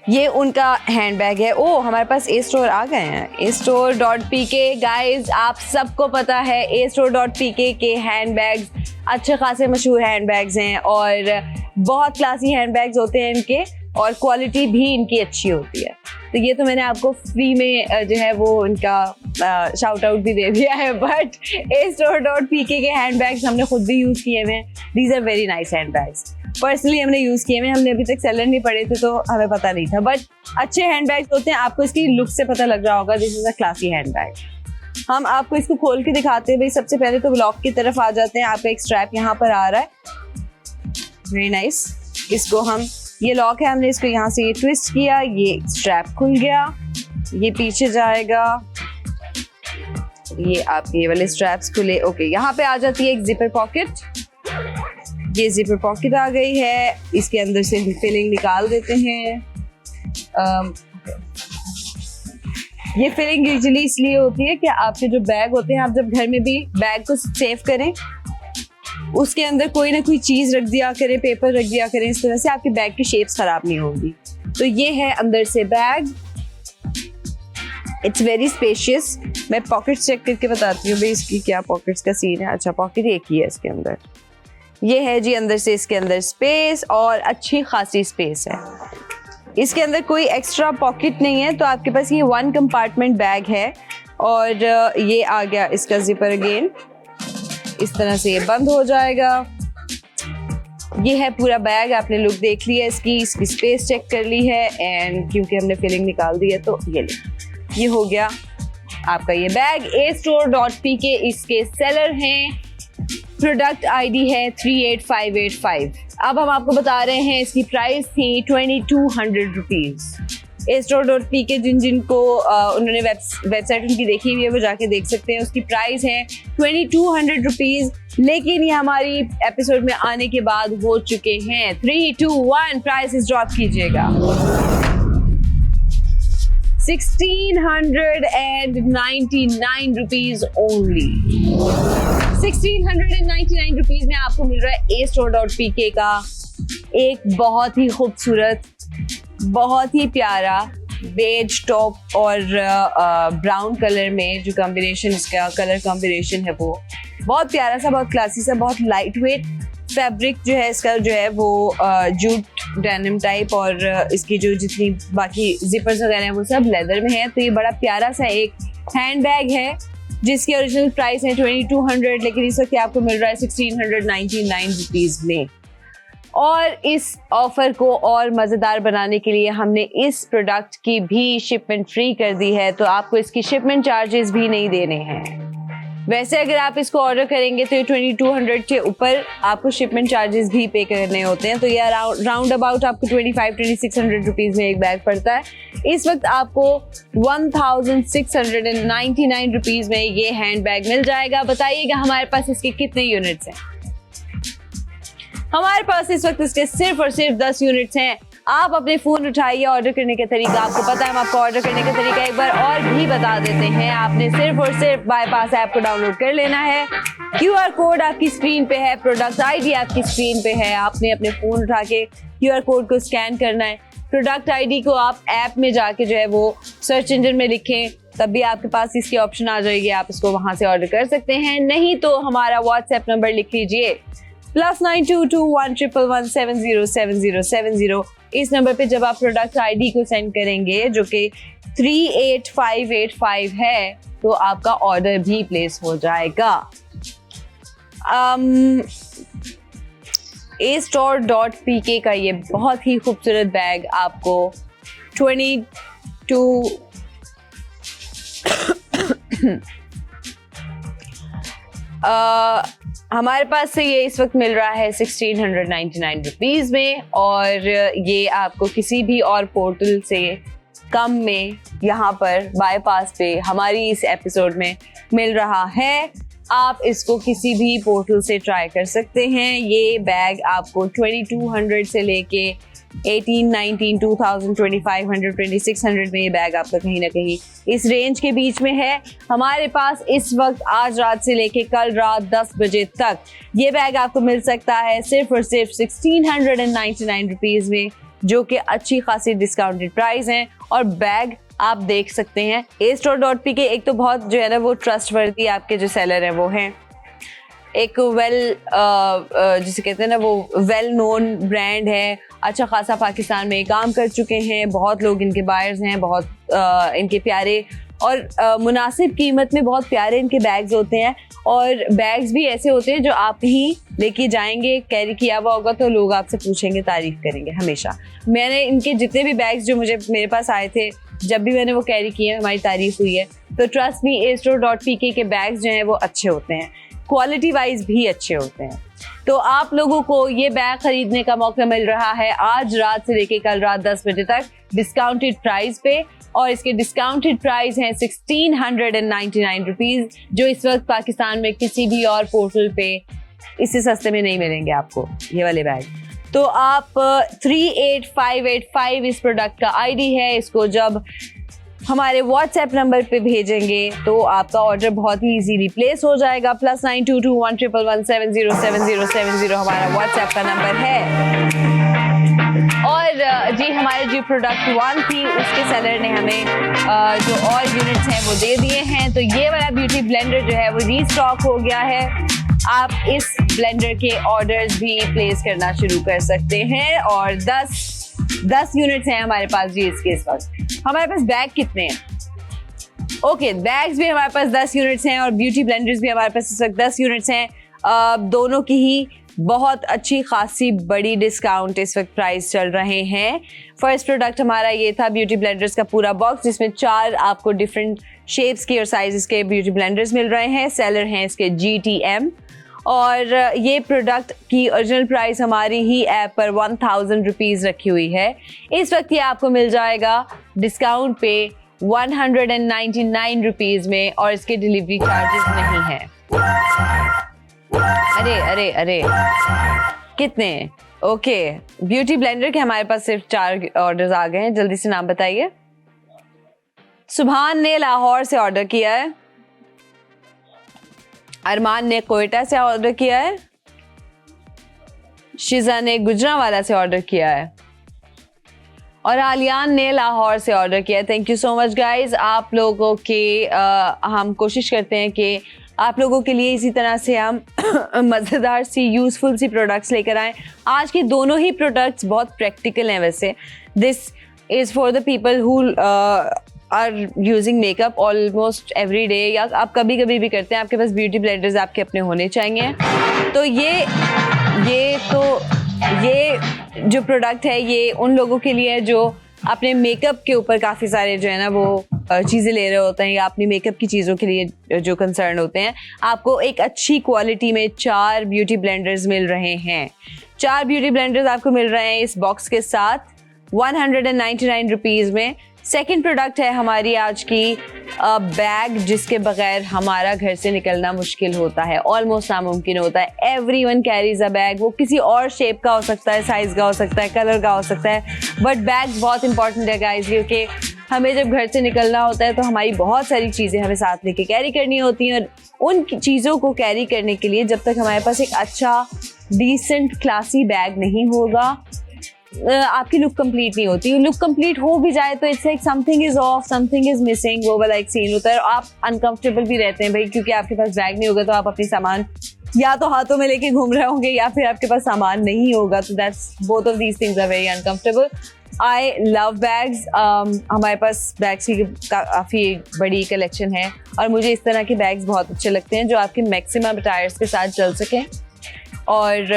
ये उनका हैंड बैग है। ओ, हमारे पास ए स्टोर आ गए हैं, astore.pk। गाइज, आप सबको पता है astore.pk के हैंड बैग्स अच्छे खासे मशहूर हैंड बैग्स हैं और बहुत क्लासी हैंड बैग्स होते हैं इनके, और क्वालिटी भी इनकी अच्छी होती है। तो ये तो मैंने आपको फ्री में जो है वो इनका शाउट आउट भी दे दिया है, बट astore.pk के हैंड बैग्स हमने खुद भी यूज़ किए हुए हैं। These are very nice hand bags. Personally हमने यूज़ किए हुए, हमने अभी तक सेलर नहीं पड़े थे तो हमें पता नहीं था, बट अच्छे हैंड बैग्स होते हैं। आपको इसकी लुक से पता लग रहा होगा this is a classy hand bag. हम आपको इसको खोल के दिखाते हैं। भाई सबसे पहले तो ब्लॉक की तरफ आ जाते हैं। आपका एक स्ट्रैप यहाँ पर आ रहा है, वेरी नाइस। इसको हम, ये लॉक है, हमने इसको यहाँ से ये ट्विस्ट किया, ये स्ट्रैप खुल गया, ये पीछे जाएगा, ये आपके ये वाले स्ट्रैप्स खुले। ओके, यहाँ पे आ जाती है एक जिपर पॉकेट। ये जिपर पॉकेट आ गई है, इसके अंदर से फिलिंग निकाल देते हैं। ये फिलिंग यूजुअली इसलिए होती है कि आपके जो बैग होते हैं, आप जब घर में भी बैग को सेव करें, उसके अंदर कोई ना कोई चीज़ रख दिया करें, पेपर रख दिया करें, इस तरह से आपके बैग की शेप्स खराब नहीं होंगी। तो ये है अंदर से बैग, इट्स वेरी स्पेशियस। मैं पॉकेट चेक करके बताती हूँ भाई इसकी क्या पॉकेट्स का सीन है। अच्छा, पॉकेट एक ही है इसके अंदर। ये है जी अंदर से, इसके अंदर स्पेस और अच्छी खासी स्पेस है। इसके अंदर कोई एक्स्ट्रा पॉकेट नहीं है, तो आपके पास ये 1 कंपार्टमेंट बैग है। और ये आ गया इसका जिपर अगेन, इस तरह से ये बंद हो जाएगा। ये है पूरा बैग, आपने लुक देख लिया इसकी स्पेस चेक कर ली है, एंड क्योंकि हमने फिलिंग निकाल दी है तो ये हो गया आपका ये बैग। astore.pk इसके सेलर हैं, प्रोडक्ट आईडी है 38585। अब हम आपको बता रहे हैं इसकी प्राइस थी 2200 रुपीज़। astore.pk जिनको उन्होंने वेबसाइट उनकी देखी हुई है वो जाके देख सकते हैं। उसकी प्राइस है 2200 रुपीज़, लेकिन ये हमारी एपिसोड में आने के बाद हो चुके हैं 3, 2, 1 प्राइस ड्रॉप कीजिएगा 1699 रुपीज ओनली। 1699 रुपीज में आपको मिल रहा है astore.pk का एक बहुत ही खूबसूरत, बहुत ही प्यारा बेज टॉप और ब्राउन कलर में जो कॉम्बिनेशन, इसका कलर कॉम्बिनेशन है वो बहुत प्यारा सा, बहुत क्लासी सा, बहुत लाइट वेट फैब्रिक जो है इसका जो है वो जूट डेनिम टाइप, और इसकी जो जितनी बाकी जिपर्स वगैरह हैं वो सब लेदर में है। तो ये बड़ा प्यारा सा एक हैंड बैग है जिसकी ओरिजिनल प्राइस है 2200, लेकिन इस वक्त आपको मिल रहा है 1699 रुपीज़ में। और इस ऑफर को और मज़ेदार बनाने के लिए हमने इस प्रोडक्ट की भी शिपमेंट फ्री कर दी है, तो आपको इसकी शिपमेंट चार्जेस भी नहीं देने हैं। वैसे अगर आप इसको ऑर्डर करेंगे तो ये 2200 के ऊपर आपको शिपमेंट चार्जेस भी पे करने होते हैं, तो ये राउंड अबाउट आपको 25-2600 रुपीज़ में एक बैग पड़ता है। इस वक्त आपको 1699 रुपीज़ में ये हैंड बैग मिल जाएगा। बताइएगा हमारे पास इसके कितने यूनिट्स हैं? हमारे पास इस वक्त इसके सिर्फ और सिर्फ 10 यूनिट्स हैं। आप अपने फ़ोन उठाइए, ऑर्डर करने का तरीका आपको पता है, हम आपको ऑर्डर करने का तरीका एक बार और भी बता देते हैं। आपने सिर्फ और सिर्फ बाईपास ऐप को डाउनलोड कर लेना है। QR कोड आपकी स्क्रीन पे है, प्रोडक्ट आईडी आपकी स्क्रीन पे है। आपने अपने फ़ोन उठा के QR कोड को स्कैन करना है। प्रोडक्ट आईडी को आप ऐप में जाके जो है वो सर्च इंजन में लिखें, तब भी आपके पास इसकी ऑप्शन आ जाएगी, आप इसको वहाँ से ऑर्डर कर सकते हैं। नहीं तो हमारा व्हाट्सएप नंबर लिख लीजिए +922111707070। इस नंबर पे जब आप प्रोडक्ट आईडी को सेंड करेंगे जो कि 38585 है, तो आपका ऑर्डर भी प्लेस हो जाएगा। astore.pk का ये बहुत ही खूबसूरत बैग आपको 22 हमारे पास से ये इस वक्त मिल रहा है 1699 रुपीज़ में, और ये आपको किसी भी और पोर्टल से कम में यहाँ पर बाईपास पे हमारी इस एपिसोड में मिल रहा है। आप इसको किसी भी पोर्टल से ट्राई कर सकते हैं। ये बैग आपको 2200 से लेके 18, 19, 2000, 2500, 2600 में ये बैग आपका कहीं ना कहीं इस रेंज के बीच में है। हमारे पास इस वक्त आज रात से लेके कल रात 10 बजे तक ये बैग आपको मिल सकता है सिर्फ और सिर्फ 1699 रुपीज़ में, जो कि अच्छी खासी डिस्काउंटेड प्राइस हैं। और बैग आप देख सकते हैं astore.pk एक तो बहुत जो है ना वो ट्रस्टवर्दी आपके जो सेलर हैं वो हैं, एक जिसे कहते हैं ना वो वेल नोन ब्रांड है, अच्छा खासा पाकिस्तान में काम कर चुके हैं, बहुत लोग इनके बायर्स हैं, बहुत इनके प्यारे और मुनासिब कीमत में बहुत प्यारे इनके बैग्स होते हैं। और बैग्स भी ऐसे होते हैं जो आप ही लेके जाएंगे, कैरी किया हुआ होगा तो लोग आपसे पूछेंगे, तारीफ करेंगे हमेशा। मैंने इनके जितने भी बैग्स जो मेरे पास आए थे, जब भी मैंने वो कैरी किए हमारी तारीफ हुई है। तो ट्रस्ट मी astore.pk के बैग्स जो हैं वो अच्छे होते हैं, क्वालिटी वाइज भी अच्छे होते हैं। तो आप लोगों को ये बैग खरीदने का मौका मिल रहा है आज रात से लेके कल रात 10 बजे तक डिस्काउंटेड प्राइस पे, और इसके डिस्काउंटेड प्राइस हैं 1699 रुपीज़, जो इस वक्त पाकिस्तान में किसी भी और पोर्टल पे इससे सस्ते में नहीं मिलेंगे आपको ये वाले बैग। तो आप 38585 इस प्रोडक्ट का आईडी है, इसको जब हमारे व्हाट्सएप नंबर पे भेजेंगे तो आपका ऑर्डर बहुत ही इजीली प्लेस हो जाएगा। +922111707070 हमारा व्हाट्सएप का नंबर है। और जी हमारे जो प्रोडक्ट 1 थी उसके सेलर ने हमें जो और यूनिट्स हैं वो दे दिए हैं। तो ये वाला ब्यूटी ब्लेंडर जो है वो रीस्टॉक हो गया है। आप इस ब्लेंडर के ऑर्डर्स भी प्लेस करना शुरू कर सकते हैं। और 10 यूनिट्स हैं हमारे पास जी इसके इस वक्त। हमारे पास बैग कितने हैं? ओके, बैग्स भी हमारे पास 10 यूनिट्स हैं और ब्यूटी ब्लेंडर्स भी हमारे पास इस वक्त 10 यूनिट्स हैं। दोनों की ही बहुत अच्छी खासी बड़ी डिस्काउंट इस वक्त प्राइस चल रहे हैं। फर्स्ट प्रोडक्ट हमारा ये था ब्यूटी ब्लेंडर्स का पूरा बॉक्स, जिसमें 4 आपको डिफरेंट शेप्स के और साइजेस के ब्यूटी ब्लेंडर्स मिल रहे हैं। सेलर हैं इसके GTM। और ये प्रोडक्ट की ओरिजिनल प्राइस हमारी ही ऐप पर 1000 रुपीज़ रखी हुई है। इस वक्त ये आपको मिल जाएगा डिस्काउंट पे 199 रुपीज़ में, और इसके डिलीवरी चार्जेस नहीं हैं। अरे कितने? ओके, ब्यूटी ब्लेंडर के हमारे पास सिर्फ 4 ऑर्डर्स आ गए हैं। जल्दी से नाम बताइए। सुभान ने लाहौर से ऑर्डर किया है, अरमान ने कोयटा से ऑर्डर किया है, शिजा ने गुजरांवाला से ऑर्डर किया है, और आलियान ने लाहौर से ऑर्डर किया है। Thank you so much guys. आप लोगों के हम कोशिश करते हैं कि आप लोगों के लिए इसी तरह से हम मज़ेदार सी यूज़फुल सी प्रोडक्ट्स लेकर आएँ। आज के दोनों ही प्रोडक्ट्स बहुत प्रैक्टिकल हैं। वैसे this is for the people who are using makeup almost every day, या आप कभी कभी भी करते हैं। आपके पास ब्यूटी ब्लेंडर्स आपके अपने होने चाहिए। तो ये जो प्रोडक्ट है ये उन लोगों के लिए है जो अपने मेकअप के ऊपर काफ़ी सारे जो है ना वो चीज़ें ले रहे होते हैं, या अपनी मेकअप की चीज़ों के लिए जो कंसर्न होते हैं। आपको एक अच्छी क्वालिटी में 4 ब्यूटी ब्लेंडर्स मिल रहे हैं। 4 ब्यूटी ब्लेंडर्स आपको मिल रहे हैं इस बॉक्स के साथ 199 रुपीज़ में। सेकंड प्रोडक्ट है हमारी आज की बैग, जिसके बगैर हमारा घर से निकलना मुश्किल होता है, ऑलमोस्ट नामुमकिन होता है। Everyone carries a bag. वो किसी और शेप का हो सकता है, साइज का हो सकता है, कलर का हो सकता है, बट बैग बहुत इंपॉर्टेंट है गाइज, क्योंकि हमें जब घर से निकलना होता है तो हमारी बहुत सारी चीज़ें हमें साथ लेके कैरी करनी होती हैं। और उन चीज़ों को कैरी करने के लिए जब तक हमारे पास एक अच्छा डिसेंट क्लासी बैग नहीं होगा, आपकी लुक कंप्लीट नहीं होती। लुक कंप्लीट हो भी जाए तो it's like something is of, something is missing, वो वाला एक सीन होता है। और आप अनकंफर्टेबल भी रहते हैं भाई, क्योंकि आपके पास बैग नहीं होगा तो आप अपनी सामान या तो हाथों में लेके घूम रहे होंगे, या फिर आपके पास सामान नहीं होगा। तो that's both of these things are very uncomfortable. I love bags. हमारे पास बैग्स की काफ़ी बड़ी कलेक्शन है, और मुझे इस तरह के बैग्स बहुत अच्छे लगते हैं जो आपके मैक्सिमम अटायर्स के साथ चल सकें और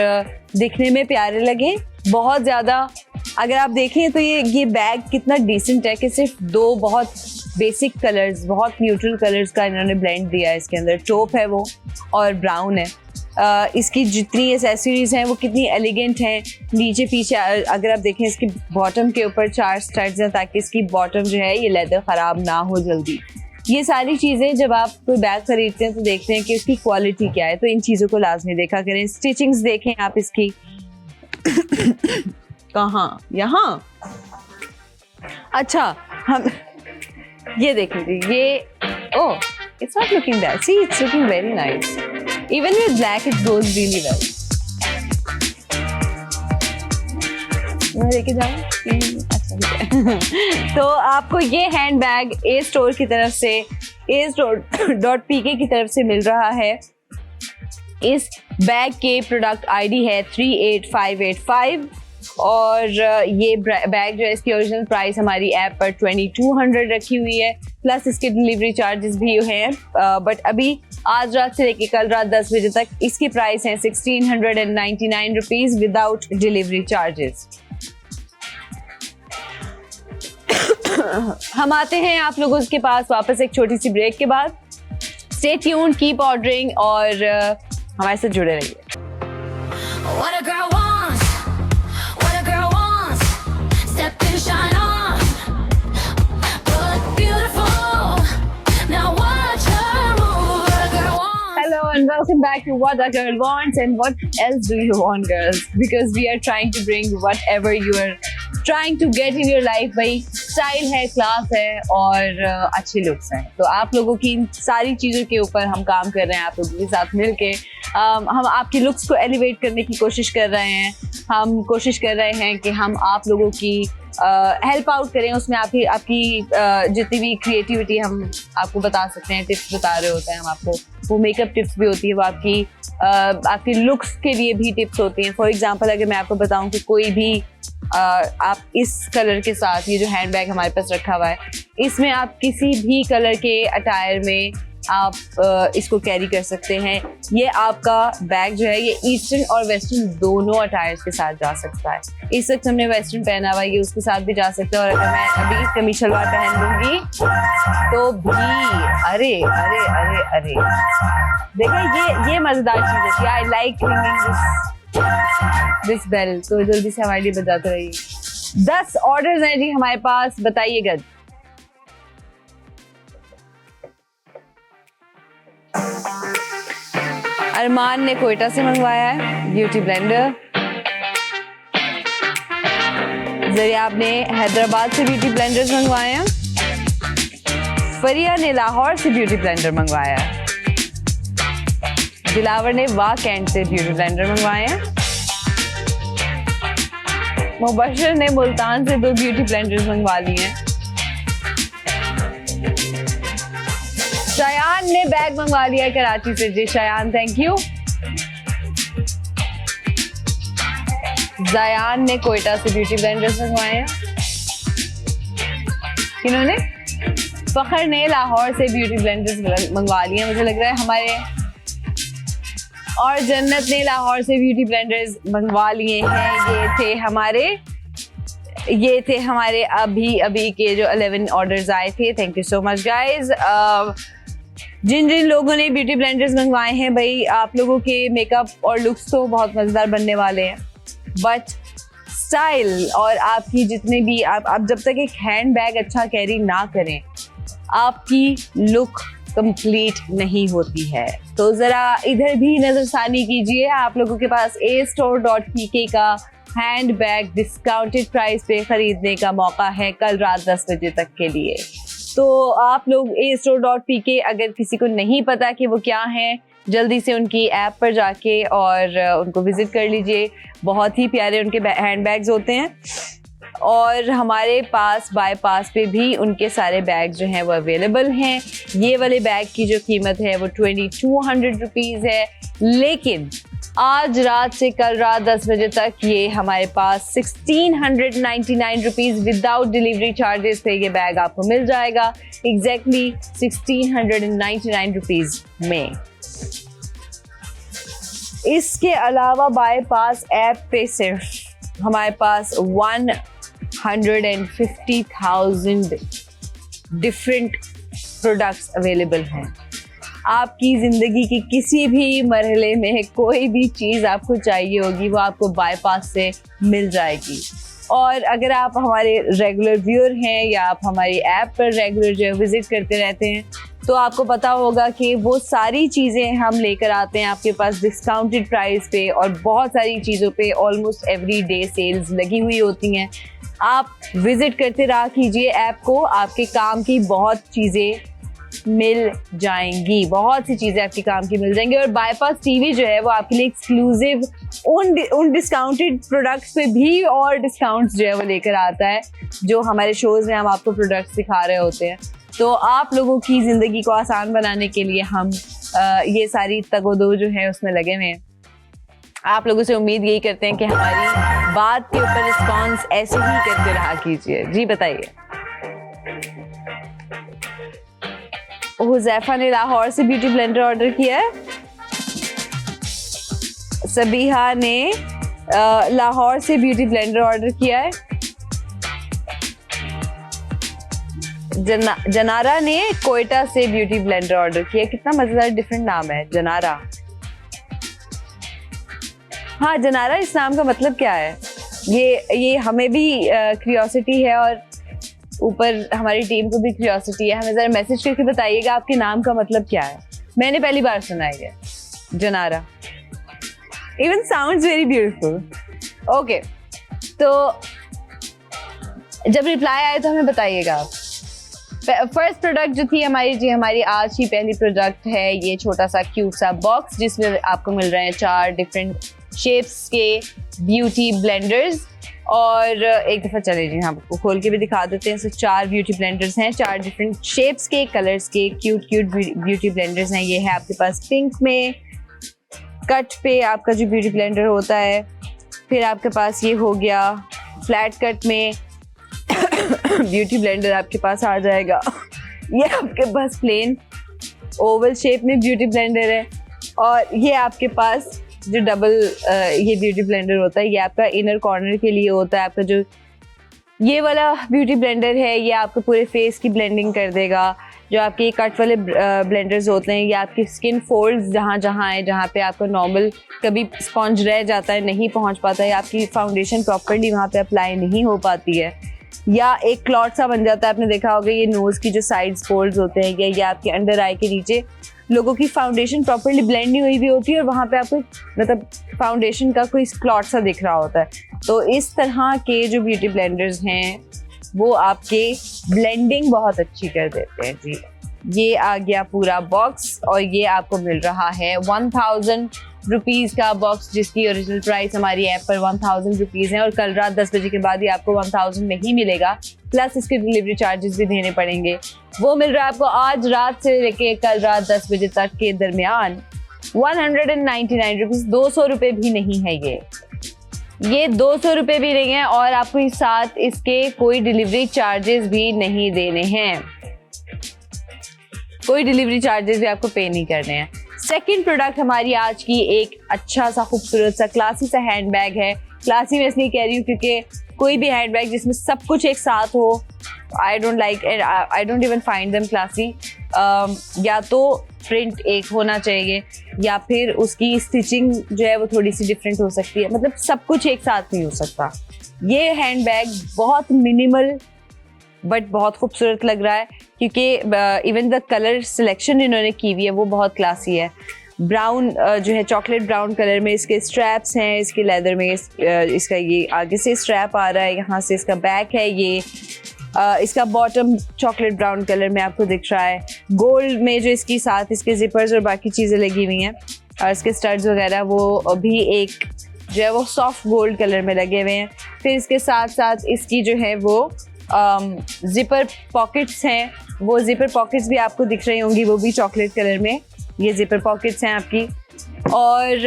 दिखने में प्यारे लगे बहुत ज़्यादा। अगर आप देखें तो ये बैग कितना डिसेंट है कि सिर्फ 2 बहुत बेसिक कलर्स, बहुत न्यूट्रल कलर्स का इन्होंने ब्लेंड दिया है इसके अंदर। टॉप है वो और ब्राउन है। इसकी जितनी एसेसरीज हैं वो कितनी एलिगेंट हैं। नीचे पीछे अगर आप देखें इसकी बॉटम के ऊपर 4 स्टड्स हैं, ताकि इसकी बॉटम जो है ये लेदर ख़राब ना हो जल्दी। ये सारी चीज़ें जब आप कोई बैग खरीदते हैं तो देखते हैं कि उसकी क्वालिटी क्या है, तो इन चीज़ों को लाजमी देखा करें। स्टिचिंग्स देखें आप इसकी। कहाँ? यहाँ। अच्छा, हम ये देख लीजिए, ये oh, it's not looking that, see it's looking very nice, even with black it goes really well. मैं लेके जाऊँ? अच्छा ठीक है। तो आपको ये हैंड बैग ए स्टोर की तरफ से, astore.pk की तरफ से मिल रहा है। इस बैग के प्रोडक्ट आईडी है 38585 और ये बैग जो है इसकी ओरिजिनल प्राइस हमारी ऐप पर 2200 रखी हुई है, प्लस इसके डिलीवरी चार्जेस भी हैं। बट अभी आज रात से लेकर कल रात 10 बजे तक इसकी प्राइस है 1699 रुपीज विदाउट डिलीवरी चार्जेस। हम आते हैं आप लोगों के पास वापस एक छोटी सी ब्रेक के बाद। स्टे ट्यून्ड, कीप ऑर्डरिंग और हमारे साथ जुड़े रहिए। What a girl wants, what a girl wants. Step and shine on. Look beautiful. Now watch her move. What a girl wants. Hello and welcome back to What a Girl Wants, and what else do you want, girls? Because we are trying to bring whatever you are trying to get in your life। भाई स्टाइल है, क्लास है और अच्छे लुक्स हैं, तो आप लोगों की इन सारी चीज़ों के ऊपर हम काम कर रहे हैं आप लोगों के साथ मिलके। हम आपकी लुक्स को एलिवेट करने की कोशिश कर रहे हैं। हम कोशिश कर रहे हैं कि हम आप लोगों की हेल्प आउट करें, उसमें आपकी जितनी भी क्रिएटिविटी हम आपको बता सकते हैं, टिप्स बता रहे होते हैं हम आपको। वो मेकअप टिप्स भी होती है, वो आपकी लुक्स के लिए भी टिप्स होती हैं। फॉर एग्जांपल अगर मैं आपको बताऊं कि कोई भी आप इस कलर के साथ, ये जो हैंड बैग हमारे पास रखा हुआ है, इसमें आप किसी भी कलर के अटायर में आप इसको कैरी कर सकते हैं। ये आपका बैग जो है ये ईस्टर्न और वेस्टर्न दोनों अटायर्स के साथ जा सकता है। इस वक्त हमने वेस्टर्न पहना हुआ है, ये उसके साथ भी जा सकता है। और अगर मैं अभी कमीज शलवार पहन लूंगी तो भी अरे अरे अरे अरे देखिए, ये मजेदार चीज है। आई लाइक दिस बेल, तो जल्दी से हमारे लिए बजाते रहिए। 10 ऑर्डर्स हैं जी हमारे पास, बताइएगा। अरमान ने कोयटा से मंगवाया है ब्यूटी ब्लेंडर। जरिया ने हैदराबाद से ब्यूटी ब्लेंडर्स मंगवाए हैं। फरिया ने लाहौर से ब्यूटी ब्लेंडर मंगवाया है। दिलावर ने वाह कैंट से ब्यूटी ब्लेंडर मंगवाए हैं। मुबशर ने मुल्तान से 2 ब्यूटी ब्लेंडर्स मंगवा लिए हैं। शयान ने बैग मंगवा लिया है कराची से जी, शयान थैंक यू। जयान ने कोयटा से ब्यूटी ब्लेंडर्स मंगवाए हैं। किन्होंने? फखर ने लाहौर से ब्यूटी ब्लेंडर्स मंगवा लिए, मुझे लग रहा है हमारे। और जन्नत ने लाहौर से ब्यूटी ब्लेंडर्स मंगवा लिए हैं। ये थे हमारे अभी के जो 11 ऑर्डर्स आए थे। Thank you so much guys. जिन लोगों ने ब्यूटी ब्लेंडर्स मंगवाए हैं, भाई आप लोगों के मेकअप और लुक्स तो बहुत मजेदार बनने वाले हैं, बट स्टाइल और आपकी जितने भी आप जब तक एक हैंड बैग अच्छा कैरी ना करें, आपकी लुक कंप्लीट नहीं होती है। तो जरा इधर भी नजरसानी कीजिए। आप लोगों के पास astore.pk का हैंड बैग डिस्काउंटेड प्राइस पे खरीदने का मौका है कल रात 10 बजे तक के लिए। तो आप लोग astore.pk, अगर किसी को नहीं पता कि वो क्या है, जल्दी से उनकी ऐप पर जाके और उनको विजिट कर लीजिए। बहुत ही प्यारे उनके हैंड बैग्स होते हैं और हमारे पास बाईपास पे भी उनके सारे बैग जो हैं वो अवेलेबल हैं। ये वाले बैग की जो कीमत है वो 2200 रुपीज़ है, लेकिन आज रात से कल रात 10 बजे तक ये हमारे पास 1699 रुपीज़ विदाउट डिलीवरी चार्जेस पे ये बैग आपको मिल जाएगा। एग्जैक्टली 1699 रुपीज़ में। इसके अलावा बाईपास ऐप पे सिर्फ हमारे पास 150,000 डिफरेंट प्रोडक्ट्स अवेलेबल हैं। आपकी ज़िंदगी की किसी भी मरहले में कोई भी चीज़ आपको चाहिए होगी वो आपको बाईपास से मिल जाएगी। और अगर आप हमारे रेगुलर व्यूअर हैं या आप हमारी ऐप पर रेगुलर जो है विजिट करते रहते हैं तो आपको पता होगा कि वो सारी चीज़ें हम लेकर आते हैं आपके पास डिस्काउंटेड प्राइस पे, और बहुत सारी चीज़ों पे ऑलमोस्ट एवरी डे सेल्स लगी हुई होती हैं। आप विजिट करते रहा कीजिए ऐप को, आपके काम की बहुत चीज़ें मिल जाएंगी, बहुत सी चीज़ें आपके काम की मिल जाएंगी। और बाईपास टीवी जो है वो आपके लिए एक्सक्लूसिव उन डिस्काउंटेड प्रोडक्ट्स पे भी और डिस्काउंट्स जो है वो लेकर आता है, जो हमारे शोज़ में हम आपको प्रोडक्ट्स दिखा रहे होते हैं। तो आप लोगों की ज़िंदगी को आसान बनाने के लिए हम ये सारी तगोदो जो है उसमें लगे हुए हैं। आप लोगों से उम्मीद यही करते हैं कि हमारी बात के ऊपर रिस्पॉन्स ऐसे ही करते रहा कीजिए। जी बताइए। हुज़ैफा ने लाहौर से ब्यूटी ब्लेंडर ऑर्डर किया है। सबीहा ने लाहौर से ब्यूटी ब्लेंडर ऑर्डर किया है। जनारा ने कोयटा से ब्यूटी ब्लेंडर ऑर्डर किया। कितना मजेदार डिफरेंट नाम है, जनारा। हाँ, जनारा इस नाम का मतलब क्या है, ये हमें भी क्यूरियोसिटी है और ऊपर हमारी टीम को भी क्यूरियोसिटी है। हमें जरा मैसेज करके बताइएगा आपके नाम का मतलब क्या है। मैंने पहली बार सुना है Janara. Even sounds very beautiful. Okay, तो जब रिप्लाई आए तो हमें बताइएगा आप। फर्स्ट प्रोडक्ट जो थी हमारी आज की पहली प्रोडक्ट है ये छोटा सा क्यूट सा बॉक्स, जिसमें आपको मिल रहे हैं 4 डिफरेंट शेप्स के ब्यूटी ब्लेंडर्स। और एक दफ़ा चले जी हम आपको खोल के भी दिखा देते हैं। 4 ब्यूटी ब्लेंडर्स हैं, 4 डिफरेंट शेप्स के, कलर्स के क्यूट ब्यूटी ब्लेंडर्स हैं। ये है आपके पास पिंक में, कट पे आपका जो ब्यूटी ब्लेंडर होता है, फिर आपके पास ये हो गया फ्लैट कट में ब्यूटी ब्लेंडर आपके पास आ जाएगा। ये आपके पास प्लेन ओवल शेप में ब्यूटी ब्लेंडर है, और ये आपके पास जो डबल ये ब्यूटी ब्लेंडर होता है ये आपका इनर कॉर्नर के लिए होता है। आपका जो ये वाला ब्यूटी ब्लेंडर है ये आपके पूरे फेस की ब्लेंडिंग कर देगा। जो आपके कट वाले ब्लेंडर्स होते हैं ये आपकी स्किन फोल्ड्स जहाँ है, जहाँ पे आपका नॉर्मल कभी स्पॉन्ज रह जाता है, नहीं पहुँच पाता है, आपकी फाउंडेशन प्रॉपरली वहाँ पे अप्लाई नहीं हो पाती है, या एक क्लॉट सा बन जाता है। आपने देखा होगा ये नोज़ की जो साइड्स फोल्ड्स होते हैं या आपके अंडर आई के नीचे लोगों की फाउंडेशन प्रॉपरली ब्लेंड नहीं हुई भी होती है और वहाँ पे आपको मतलब फाउंडेशन का कोई क्लॉट सा दिख रहा होता है। तो इस तरह के जो ब्यूटी ब्लेंडर्स हैं वो आपके ब्लेंडिंग बहुत अच्छी कर देते हैं जी। ये आ गया पूरा बॉक्स और ये आपको मिल रहा है 1000 रुपीज़ का बॉक्स, जिसकी ओरिजिनल प्राइस हमारी ऐप पर 1000 रुपीज़ है, और कल रात 10 बजे के बाद ये आपको 1000 में ही मिलेगा, प्लस इसके डिलीवरी चार्जेस भी देने पड़ेंगे। वो मिल रहा है आपको आज रात से लेके कल रात 10 बजे तक के दरमियान 199 रुपीज़। 200 रुपये भी नहीं है ये 200 रुपये भी नहीं है, और आपको साथ इसके कोई डिलीवरी चार्जेस भी नहीं देने हैं, कोई डिलीवरी चार्जेस भी आपको पे नहीं करने हैं। सेकंड प्रोडक्ट हमारी आज की एक अच्छा सा खूबसूरत सा क्लासी सा हैंडबैग है। क्लासी में इसलिए कह रही हूँ क्योंकि कोई भी हैंडबैग जिसमें सब कुछ एक साथ हो, I don't even find them classy. या तो प्रिंट एक होना चाहिए या फिर उसकी स्टिचिंग जो है वो थोड़ी सी डिफरेंट हो सकती है, मतलब सब कुछ एक साथ नहीं हो सकता। ये हैंडबैग बहुत मिनिमल बट बहुत खूबसूरत लग रहा है, क्योंकि इवन द कलर सिलेक्शन इन्होंने की हुई है वो बहुत क्लासी है। ब्राउन जो है चॉकलेट ब्राउन कलर में इसके स्ट्रैप्स हैं, इसके लेदर में इसका ये आगे से स्ट्रैप आ रहा है, यहाँ से इसका बैक है, ये इसका बॉटम चॉकलेट ब्राउन कलर में आपको दिख रहा है। गोल्ड में जो इसकी साथ इसके जिपर्स और बाकी चीज़ें लगी हुई हैं, और इसके स्टड्स वगैरह वो भी एक जो है वो सॉफ्ट गोल्ड कलर में लगे हुए हैं। फिर इसके साथ साथ इसकी जो है वो जिपर पॉकेट्स हैं, वो जिपर पॉकेट्स भी आपको दिख रही होंगी, वो भी चॉकलेट कलर में ये जिपर पॉकेट्स हैं आपकी। और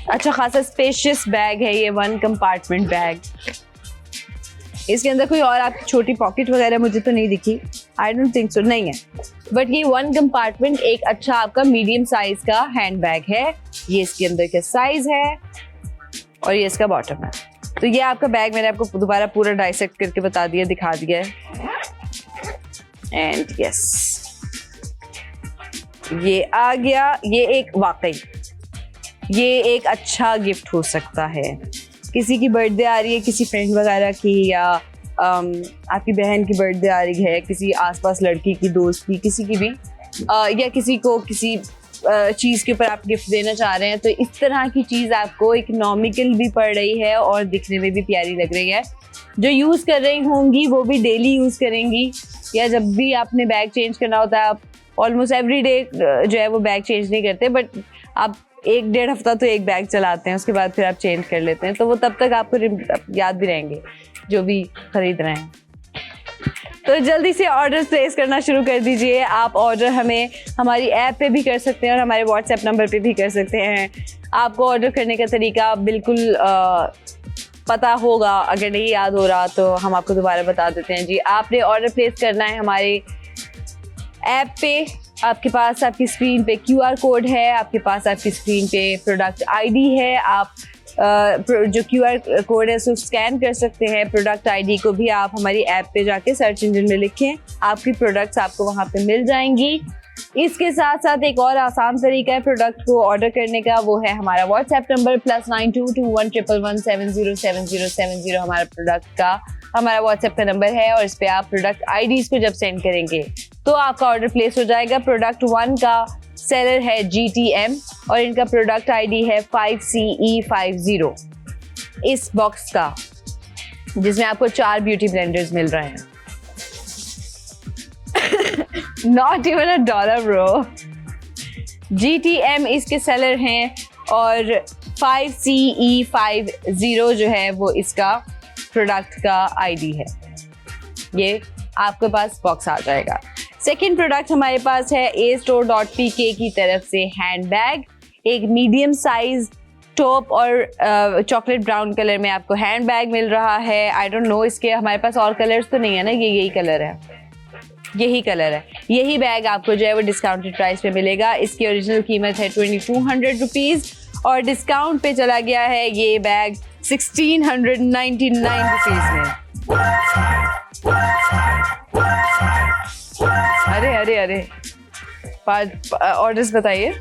अच्छा खासा स्पेशियस बैग है ये, 1 कंपार्टमेंट बैग। इसके अंदर कोई और आपकी छोटी पॉकेट वगैरह मुझे तो नहीं दिखी, आई डोंट थिंक सो, नहीं है। बट ये 1 कंपार्टमेंट एक अच्छा आपका मीडियम साइज का हैंड बैग है। ये इसके अंदर का साइज है और ये इसका बॉटम है। तो ये आपका बैग मैंने आपको दोबारा पूरा डाइसेक्ट करके बता दिया, दिखा दिया है। एंड यस ये आ गया। ये एक वाकई ये एक अच्छा गिफ्ट हो सकता है। किसी की बर्थडे आ रही है, किसी फ्रेंड वगैरह की, या आपकी बहन की बर्थडे आ रही है, किसी आसपास लड़की की, दोस्त की, किसी की भी, या किसी को किसी चीज़ के ऊपर आप गिफ्ट देना चाह रहे हैं, तो इस तरह की चीज़ आपको इकोनॉमिकल भी पड़ रही है और दिखने में भी प्यारी लग रही है। जो यूज़ कर रही होंगी वो भी डेली यूज़ करेंगी, या जब भी आपने बैग चेंज करना होता है, आप ऑलमोस्ट एवरी डे जो है वो बैग चेंज नहीं करते, बट आप 1-1.5 हफ्ता तो एक बैग चलाते हैं, उसके बाद फिर आप चेंज कर लेते हैं, तो वो तब तक आपको याद भी रहेंगे जो भी खरीद रहे हैं। तो जल्दी से ऑर्डर प्लेस करना शुरू कर दीजिए। आप ऑर्डर हमें हमारी ऐप पे भी कर सकते हैं और हमारे व्हाट्सएप नंबर पे भी कर सकते हैं। आपको ऑर्डर करने का तरीका बिल्कुल पता होगा, अगर नहीं याद हो रहा तो हम आपको दोबारा बता देते हैं जी। आपने ऑर्डर प्लेस करना है हमारे ऐप पे। आपके पास आपकी स्क्रीन पे QR कोड है, आपके पास आपकी स्क्रीन पे प्रोडक्ट ID है। आप जो QR कोड है उसको स्कैन कर सकते हैं। प्रोडक्ट ID को भी आप हमारी ऐप पे जाके सर्च इंजन में लिखें, आपकी प्रोडक्ट्स आपको वहाँ पे मिल जाएंगी। इसके साथ साथ एक और आसान तरीका है प्रोडक्ट को ऑर्डर करने का, वो है हमारा व्हाट्सएप नंबर +922111707070 हमारा प्रोडक्ट का हमारा व्हाट्सएप का नंबर है, और इस पे आप प्रोडक्ट IDs को जब सेंड करेंगे तो आपका ऑर्डर प्लेस हो जाएगा। प्रोडक्ट 1 का सेलर है GTM और इनका प्रोडक्ट ID है 5CE50 इस बॉक्स का, जिसमें आपको 4 ब्यूटी ब्लेंडर्स मिल रहे हैं। Not even $1 bro। GTM इसके सेलर हैं और 5CE50 जो है वो इसका प्रोडक्ट का ID है। ये आपके पास बॉक्स आ जाएगा। सेकेंड प्रोडक्ट हमारे पास है astore.pk की तरफ से हैंड बैग। एक मीडियम साइज टॉप और चॉकलेट ब्राउन कलर में आपको हैंड बैग मिल रहा है। आई डोंट नो इसके हमारे पास और कलर्स तो नहीं है ना, यही कलर है, यही कलर है। यही बैग आपको जो है वो डिस्काउंटेड प्राइस पे मिलेगा। इसकी ओरिजिनल कीमत है 2200 रुपीज़ और डिस्काउंट पे चला गया है ये बैग 1699 रुपीज़ में। अरे अरे अरे ऑर्डर्स बताइए।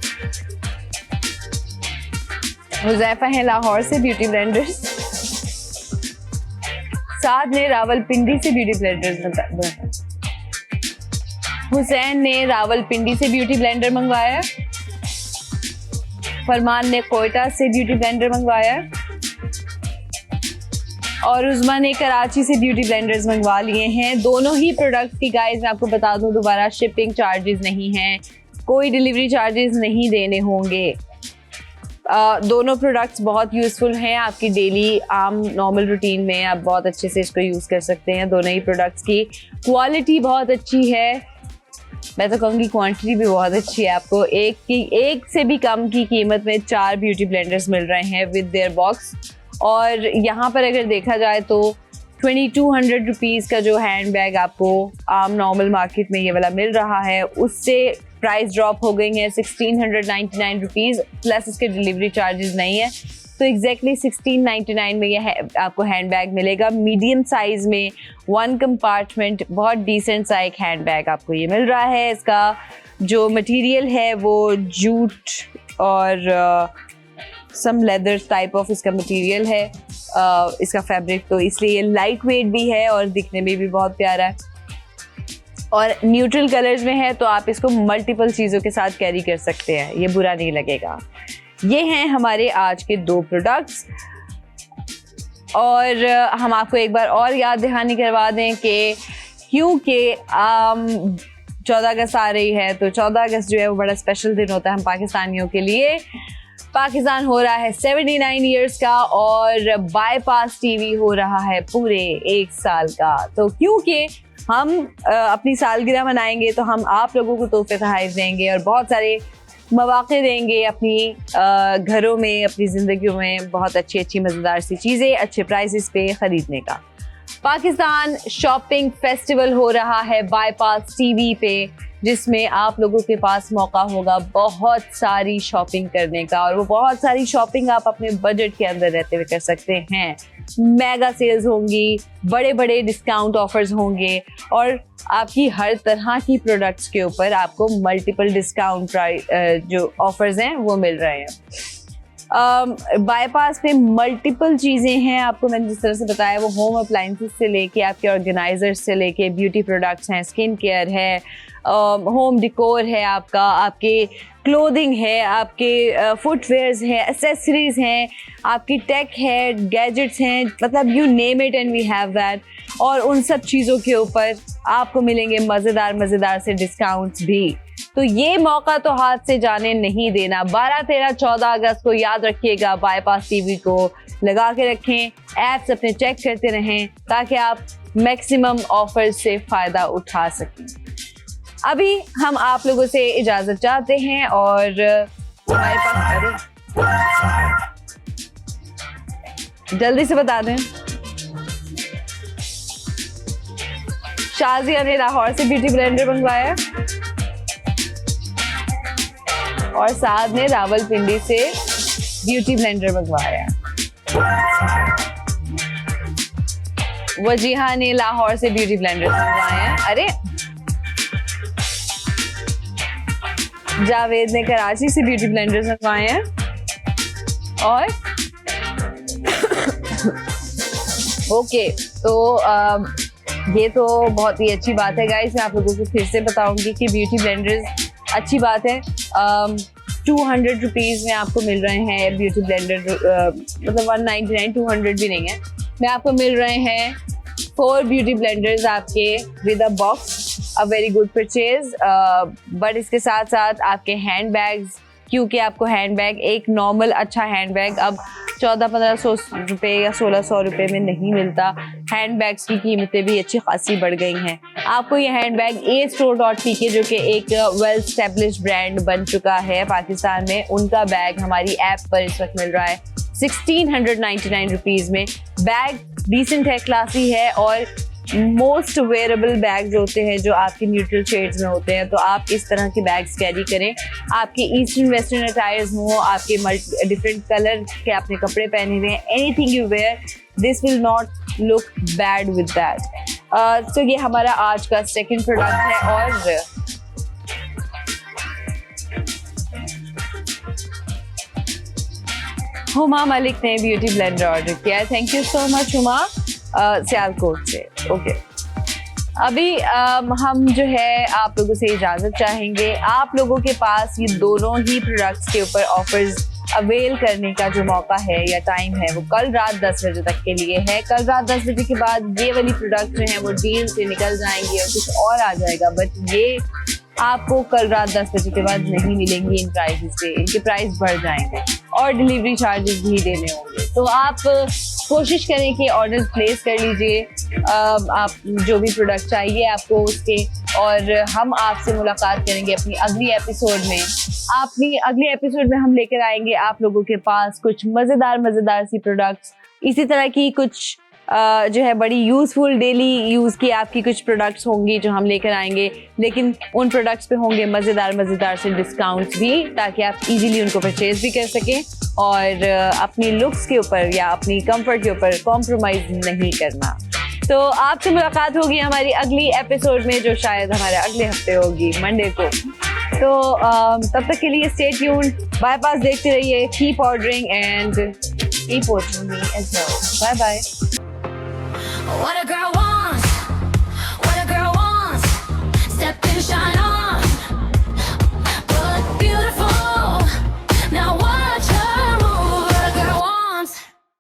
हुज़ैफा है लाहौर से ब्यूटी ब्लेंडर्स, साद ने रावलपिंडी से ब्यूटी ब्लेंडर्स, हुसैन ने रावलपिंडी से ब्यूटी ब्लेंडर मंगवाया, फरमान ने कोयटा से ब्यूटी ब्लेंडर मंगवाया और उज़मा ने कराची से ब्यूटी ब्लेंडर्स मंगवा लिए हैं। दोनों ही प्रोडक्ट की गाइस मैं आपको बता दूं दोबारा, शिपिंग चार्जेस नहीं हैं, कोई डिलीवरी चार्जेस नहीं देने होंगे। दोनों प्रोडक्ट्स बहुत यूज़फुल हैं आपकी डेली आम नॉर्मल रूटीन में, आप बहुत अच्छे से इसको यूज़ कर सकते हैं। दोनों ही प्रोडक्ट्स की क्वालिटी बहुत अच्छी है, मैं तो कहूँगी क्वांटिटी भी बहुत अच्छी है। आपको एक से भी कम की कीमत में 4 ब्यूटी ब्लेंडर्स मिल रहे हैं विद देयर बॉक्स। और यहाँ पर अगर देखा जाए तो 2200 रुपीज़ का जो हैंड बैग आपको आम नॉर्मल मार्केट में ये वाला मिल रहा है, उससे प्राइस ड्रॉप हो गई है 1699 रुपीज़, प्लस इसके डिलीवरी चार्जेस नहीं है, तो एग्जैक्टली 1699 में यह आपको हैंड बैग मिलेगा। मीडियम साइज में 1 कंपार्टमेंट बहुत डिसेंट सा एक हैंड बैग आपको ये मिल रहा है। इसका जो मटेरियल है वो जूट और सम लेदर टाइप ऑफ इसका मटेरियल है, इसका फैब्रिक, तो इसलिए ये लाइट वेट भी है और दिखने में भी बहुत प्यारा है और न्यूट्रल कलर्स में है, तो आप इसको मल्टीपल चीज़ों के साथ कैरी कर सकते हैं, ये बुरा नहीं लगेगा। ये हैं हमारे आज के 2 प्रोडक्ट्स और हम आपको एक बार और याद दहानी करवा दें कि क्योंकि 14 अगस्त आ रही है, तो 14 अगस्त जो है वो बड़ा स्पेशल दिन होता है हम पाकिस्तानियों के लिए। पाकिस्तान हो रहा है 79 इयर्स का और बाईपास टीवी हो रहा है पूरे 1 साल का। तो क्योंकि हम अपनी सालगिरह मनाएंगे तो हम आप लोगों को तोहफे तोहफ़े देंगे और बहुत सारे मौक़े देंगे अपनी घरों में, अपनी ज़िंदगियों में बहुत अच्छी अच्छी मज़ेदार सी चीज़ें अच्छे प्राइसेस पे ख़रीदने का। पाकिस्तान शॉपिंग फेस्टिवल हो रहा है बाईपास टीवी पे, जिसमें आप लोगों के पास मौका होगा बहुत सारी शॉपिंग करने का और वो बहुत सारी शॉपिंग आप अपने बजट के अंदर रहते हुए कर सकते हैं। मेगा सेल्स होंगी, बड़े बड़े डिस्काउंट ऑफर्स होंगे और आपकी हर तरह की प्रोडक्ट्स के ऊपर आपको मल्टीपल डिस्काउंट जो ऑफर्स हैं वो मिल रहे हैं। बाईपास पे मल्टीपल चीज़ें हैं, आपको मैंने जिस तरह से बताया वो होम अप्लाइंसेस से लेके आपके ऑर्गेनाइजर्स से लेके ब्यूटी प्रोडक्ट्स हैं, स्किन केयर है, होम डिकोर है, आपके क्लोथिंग है, आपके फुटवेयर्स हैं, एसेसरीज हैं, आपकी टेक है, गैजेट्स हैं, मतलब you name it and we have that. और उन सब चीज़ों के ऊपर आपको मिलेंगे मज़ेदार से डिस्काउंट्स भी। तो ये मौका तो हाथ से जाने नहीं देना। 12, 13, 14 अगस्त को याद रखिएगा, बाईपास टीवी को लगा के रखें, ऐप्स अपने चेक करते रहें ताकि आप मैक्सिमम ऑफर से फ़ायदा उठा सकें। अभी हम आप लोगों से इजाज़त चाहते हैं और हमारे पास जल्दी से बता दें, शाजिया ने लाहौर से ब्यूटी ब्लेंडर मंगवाया और साद ने रावलपिंडी से ब्यूटी ब्लेंडर मंगवाया। वजीहा ने लाहौर से ब्यूटी ब्लेंडर मंगवाए हैं। अरे जावेद ने कराची से ब्यूटी ब्लेंडर्स मंगवाए हैं। और ओके, तो ये तो बहुत ही अच्छी बात है गाइस। मैं आप लोगों को फिर से बताऊंगी कि ब्यूटी ब्लेंडर्स अच्छी बात है। 200 रुपीज़ में आपको मिल रहे हैं ब्यूटी ब्लेंडर, मतलब 199, 200 भी नहीं है। में आपको मिल रहे हैं 4 ब्यूटी ब्लेंडर्स आपके with a box, a very good purchase. But इसके साथ साथ आपके हैंड बैग्स, क्योंकि आपको हैंड बैग, एक नॉर्मल अच्छा हैंड बैग अब 1400-1500 रुपये या 1600 रुपये में नहीं मिलता। हैंड बैग्स की कीमतें भी अच्छी खासी बढ़ गई हैं। आपको ये हैंड बैग astore.pk जो कि एक वेल स्टैब्लिश्ड ब्रांड बन चुका है पाकिस्तान में, उनका बैग हमारी ऐप पर इस वक्त मिल रहा है 1699 रुपीज़ में। बैग डिसेंट है, क्लासी है और मोस्ट वेयरेबल बैग्स होते हैं जो आपके न्यूट्रल शेड्स में होते हैं। तो आप इस तरह के बैग्स कैरी करें। आपके ईस्टर्न वेस्टर्न अटायर्स हो, आपके डिफरेंट कलर के आपने कपड़े पहने हुए हैं, anything you wear, this will not look bad with that. तो ये हमारा आज का सेकंड प्रोडक्ट है। और हुमा मलिक ने ब्यूटी ब्लेंडर ऑर्डर किया है। Thank you so much Huma, Sialkot से। ओके, अभी हम जो है आप लोगों से इजाज़त चाहेंगे। आप लोगों के पास ये दोनों ही प्रोडक्ट्स के ऊपर ऑफर्स अवेल करने का जो मौका है या टाइम है वो कल रात 10 बजे तक के लिए है। कल रात 10 बजे के बाद ये वाली प्रोडक्ट जो है वो डील से निकल जाएंगी और कुछ और आ जाएगा, बट ये आपको कल रात 10 बजे के बाद नहीं मिलेंगी इन प्राइसेस पे। इनके प्राइस बढ़ जाएंगे और डिलीवरी चार्जेस भी देने होंगे। तो आप कोशिश करें कि ऑर्डर प्लेस कर लीजिए, आप जो भी प्रोडक्ट चाहिए आपको उसके, और हम आपसे मुलाकात करेंगे अपनी अगली एपिसोड में। अपनी अगले एपिसोड में हम लेकर आएंगे आप लोगों के पास कुछ मज़ेदार सी प्रोडक्ट्स, इसी तरह की कुछ जो है बड़ी यूज़फुल डेली यूज़ की आपकी कुछ प्रोडक्ट्स होंगी जो हम लेकर आएंगे, लेकिन उन प्रोडक्ट्स पे होंगे मज़ेदार से डिस्काउंट्स भी, ताकि आप इजीली उनको परचेज भी कर सकें और अपनी लुक्स के ऊपर या अपनी कंफर्ट के ऊपर कॉम्प्रोमाइज़ नहीं करना। तो आपसे मुलाकात होगी हमारी अगली एपिसोड में, जो शायद हमारे अगले हफ्ते होगी, मंडे को। तो तब तक के लिए स्टे ट्यून्ड, बाईपास देखते रहिए, keep ordering and keep watching me as well. Bye bye. What a girl